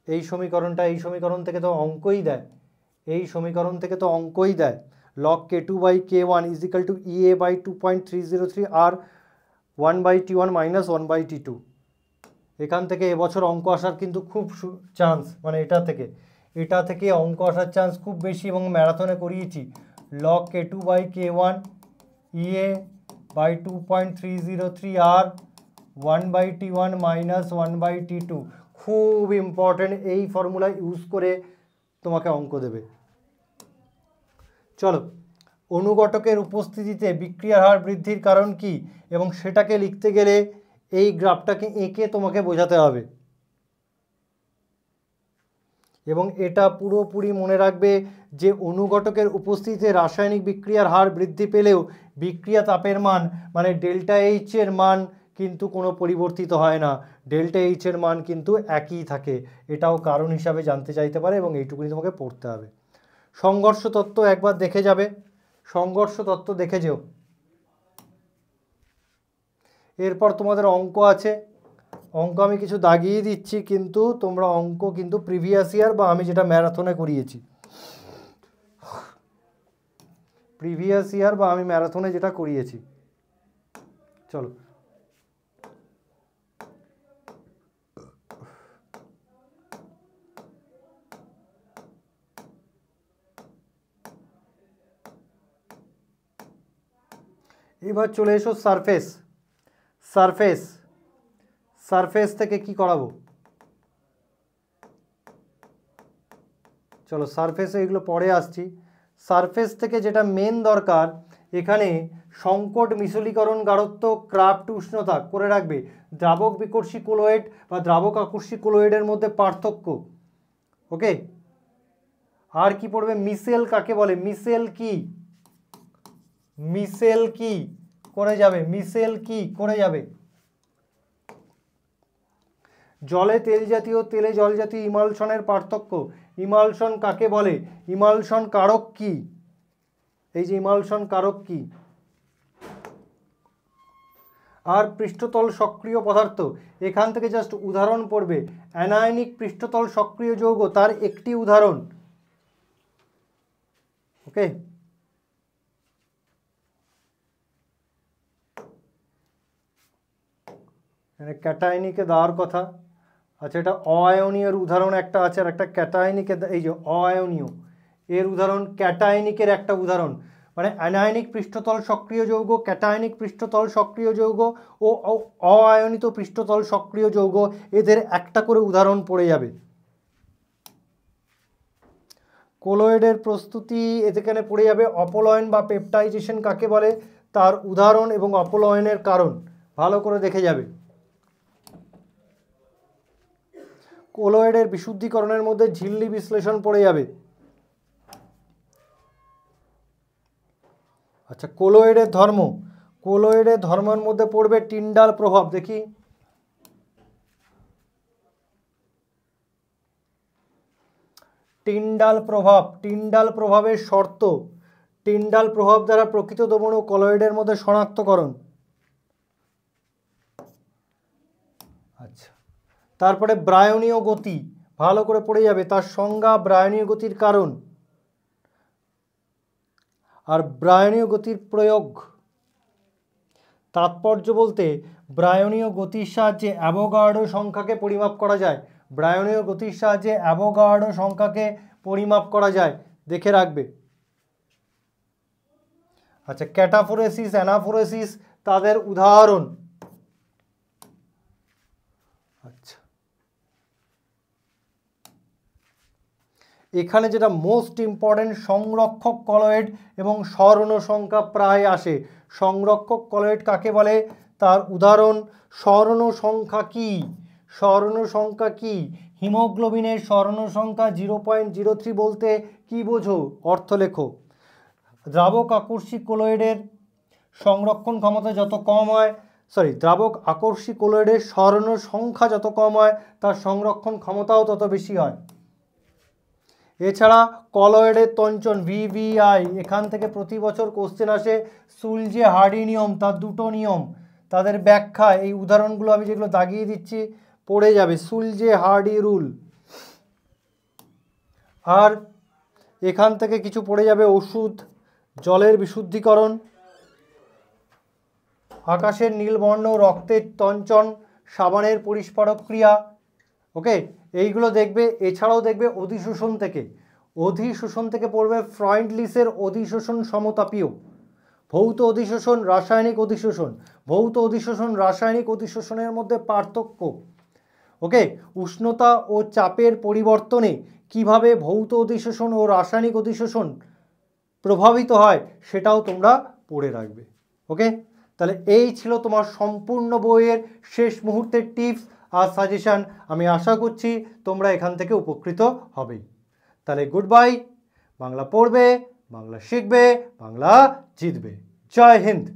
এই সমীকরণটা, এই সমীকরণ থেকে তো অঙ্কই দেয়, এই সমীকরণ থেকে তো অঙ্কই দেয়। log k2/k1 is equal to EA by 2.303 R 1/T1 minus 1/T2। এখান থেকে এবছর অঙ্ক আসার কিন্তু খুব চান্স, মানে এটা থেকে অঙ্ক আসার চান্স খুব বেশি, এবং ম্যারাথনে করিয়েছি। log k2/k1 EA by 2.303 R 1/T1 minus 1/T2, খুব ইম্পর্টেন্ট, এই ফর্মুলা ইউজ করে তোমাকে অঙ্ক দেবে। চলো, অনুঘটকের উপস্থিতিতে বিক্রিয়ার হার বৃদ্ধির কারণ কি, এবং সেটাকে লিখতে গেলে এই গ্রাফটাকে এঁকে তোমাকে বোঝাতে হবে, এবং এটা পুরোপুরি মনে রাখবে যে অনুঘটকের উপস্থিতিতে রাসায়নিক বিক্রিয়ার হার বৃদ্ধি পেলেও বিক্রিয়া তাপের মান মানে ডেল্টা এইচ এর মান কিন্তু কোনো পরিবর্তিত হয় না, ডেল্টা এইচ এর মান কিন্তু একই থাকে। এটাও কারণ হিসাবে জানতে চাইতে পারে, এবং এইটুকুনি তোমাকে পড়তে হবে। সংঘর্ষ তত্ত্ব একবার দেখে যাবে, সংঘর্ষ তত্ত্ব দেখে যেও। এরপর তোমাদের অঙ্ক আছে, অঙ্ক আমি কিছু দাগিয়ে দিচ্ছি, কিন্তু তোমরা অঙ্ক কিন্তু প্রিভিয়াস ইয়ার বা আমি যেটা ম্যারাথনে করিয়েছি, প্রিভিয়াস ইয়ার বা আমি ম্যারাথনে যেটা করিয়েছি। চলো, এবার চলে এসো সারফেস। সারফেস সারফেস থেকে কি করাবো, চলো সারফেসে এগুলো পরে আসছি। সারফেস থেকে যেটা মেন দরকার, এখানে সংকট মিশ্রীকরণ গাঢ়ত্ব ক্রাফট উষ্ণতা করে রাখবে, দ্রাবক বিকর্ষী কোলয়েড বা দ্রাবক আকর্ষী কোলয়েডের মধ্যে পার্থক্য, ওকে। আর কি পড়বে, মিশেল কাকে বলে, মিশেল কি, মিশেল কি করে যাবে, মিশেল কি করে যাবে। জলে তেল জাতীয় তেলে জল জাতীয় ইমালশনের পার্থক্য, ইমালশন কাকে বলে, ইমালশন কারক কি, এই যে ইমালশন কারক কি। আর পৃষ্ঠতল সক্রিয় পদার্থ, এখান থেকে জাস্ট উদাহরণ পড়বে, অ্যানায়নিক পৃষ্ঠতল সক্রিয় যৌগ তার একটি উদাহরণ, ওকে। ক্যাটায়নিকে দেওয়ার কথা, আচ্ছা এটা অআয়নীয় উদাহরণ একটা আছে, আর একটা ক্যাটায়নিকে, এই যে অআয়নীয় এর উদাহরণ, ক্যাটায়নিকের একটা উদাহরণ, মানে অ্যানায়নিক পৃষ্ঠতল সক্রিয় যৌগ, ক্যাটায়নিক পৃষ্ঠতল সক্রিয় যৌগ ও অআয়নিত পৃষ্ঠতল সক্রিয় যৌগ, এদের একটা করে উদাহরণ পড়ে যাবে। কোলয়েডের প্রস্তুতি এখানে পড়ে যাবে, অপলয়ন বা পেপটাইজেশন কাকে বলে তার উদাহরণ এবং অপলয়নের কারণ ভালো করে দেখে যাবে। কোলয়েডের বিশুদ্ধীকরণের মধ্যে ঝিল্লি বিশ্লেষণ পড়ে যাবে। আচ্ছা, কোলয়েডের ধর্ম, কোলয়েডের ধর্মের মধ্যে পড়বে টিন্ডাল প্রভাব। দেখি টিন্ডাল প্রভাব, টিন্ডাল প্রভাবের শর্ত, টিন্ডাল প্রভাব দ্বারা প্রকৃত দ্রবণ ও কলয়েডের মধ্যে শনাক্তকরণ। আচ্ছা, তারপরে ব্রায়নীয় গতি, ভালো করে পড়ে যাবে, তার সংজ্ঞা, ব্রায়নীয় গতির কারণ আর ব্রায়নীয় গতির প্রয়োগ। তাৎপর্য বলতে ব্রায়নীয় গতির সাহায্যে অ্যাভোগাড্রো সংখ্যাকে পরিমাপ করা যায়, ব্রায়নীয় গতির সাহায্যে অ্যাভোগাড্রো সংখ্যাকে পরিমাপ করা যায়, দেখে রাখবে। আচ্ছা, ক্যাটাফোরেসিস, অ্যানাফোরেসিস তাদের উদাহরণ। আচ্ছা, এখানে যেটা মোস্ট ইম্পর্টেন্ট, সংরক্ষক কলয়েড এবং স্বর্ণ সংখ্যা প্রায় আসে। সংরক্ষক কলয়েড কাকে বলে, তার উদাহরণ স্বর্ণ সংখ্যা কি, স্বর্ণ সংখ্যা কি, হিমোগ্লোবিনের স্বর্ণ সংখ্যা 0.03 বলতে কি বোঝো, অর্থ লেখো। দ্রাবক আকর্ষী কোলয়েডের সংরক্ষণ ক্ষমতা যত কম হয়, দ্রাবক আকর্ষী কোলয়েডের স্বর্ণ সংখ্যা যত কম হয় তার সংরক্ষণ ক্ষমতাও তত বেশি হয়। এছাড়া কলয়েডের তঞ্চন VVI, এখান থেকে প্রতি বছর কোশ্চেন আসে। সুলজে হার্ডি নিয়ম, তার দুটো নিয়ম, তাদের ব্যাখ্যা, এই উদাহরণগুলো আমি যেগুলো দাগিয়ে দিচ্ছি পড়ে যাবে, সুলজে হার্ডি রুল। আর এখান থেকে কিছু পড়ে যাবে, ওষুধ, জলের বিশুদ্ধিকরণ, আকাশের নীলবর্ণ, রক্তের তঞ্চন, সাবানের পরিস্ফারক ক্রিয়া। ওকে, এইগুলো দেখবে। এছাড়াও দেখবে অধিশোষণ থেকে, অধিশোষণ থেকে পড়বে ফ্রয়েন্ডলিসের অধিশোষণ সমতাপীয়, ভৌত অধিশোষণ, রাসায়নিক অধিশোষণ, ভৌত অধিশোষণ, রাসায়নিক অধিশোষণের মধ্যে পার্থক্য। ওকে, উষ্ণতা ও চাপের পরিবর্তনে কিভাবে ভৌত অধিশোষণ ও রাসায়নিক অধিশোষণ প্রভাবিত হয় সেটাও তোমরা পড়ে রাখবে। ওকে, তাহলে এই ছিল তোমার সম্পূর্ণ বইয়ের শেষ মুহূর্তের টিপস আর সাজেশান। আমি আশা করছি তোমরা এখান থেকে উপকৃত হবেই। তাহলে গুড বাই। বাংলা পড়বে, বাংলা শিখবে, বাংলা জিতবে। জয় হিন্দ।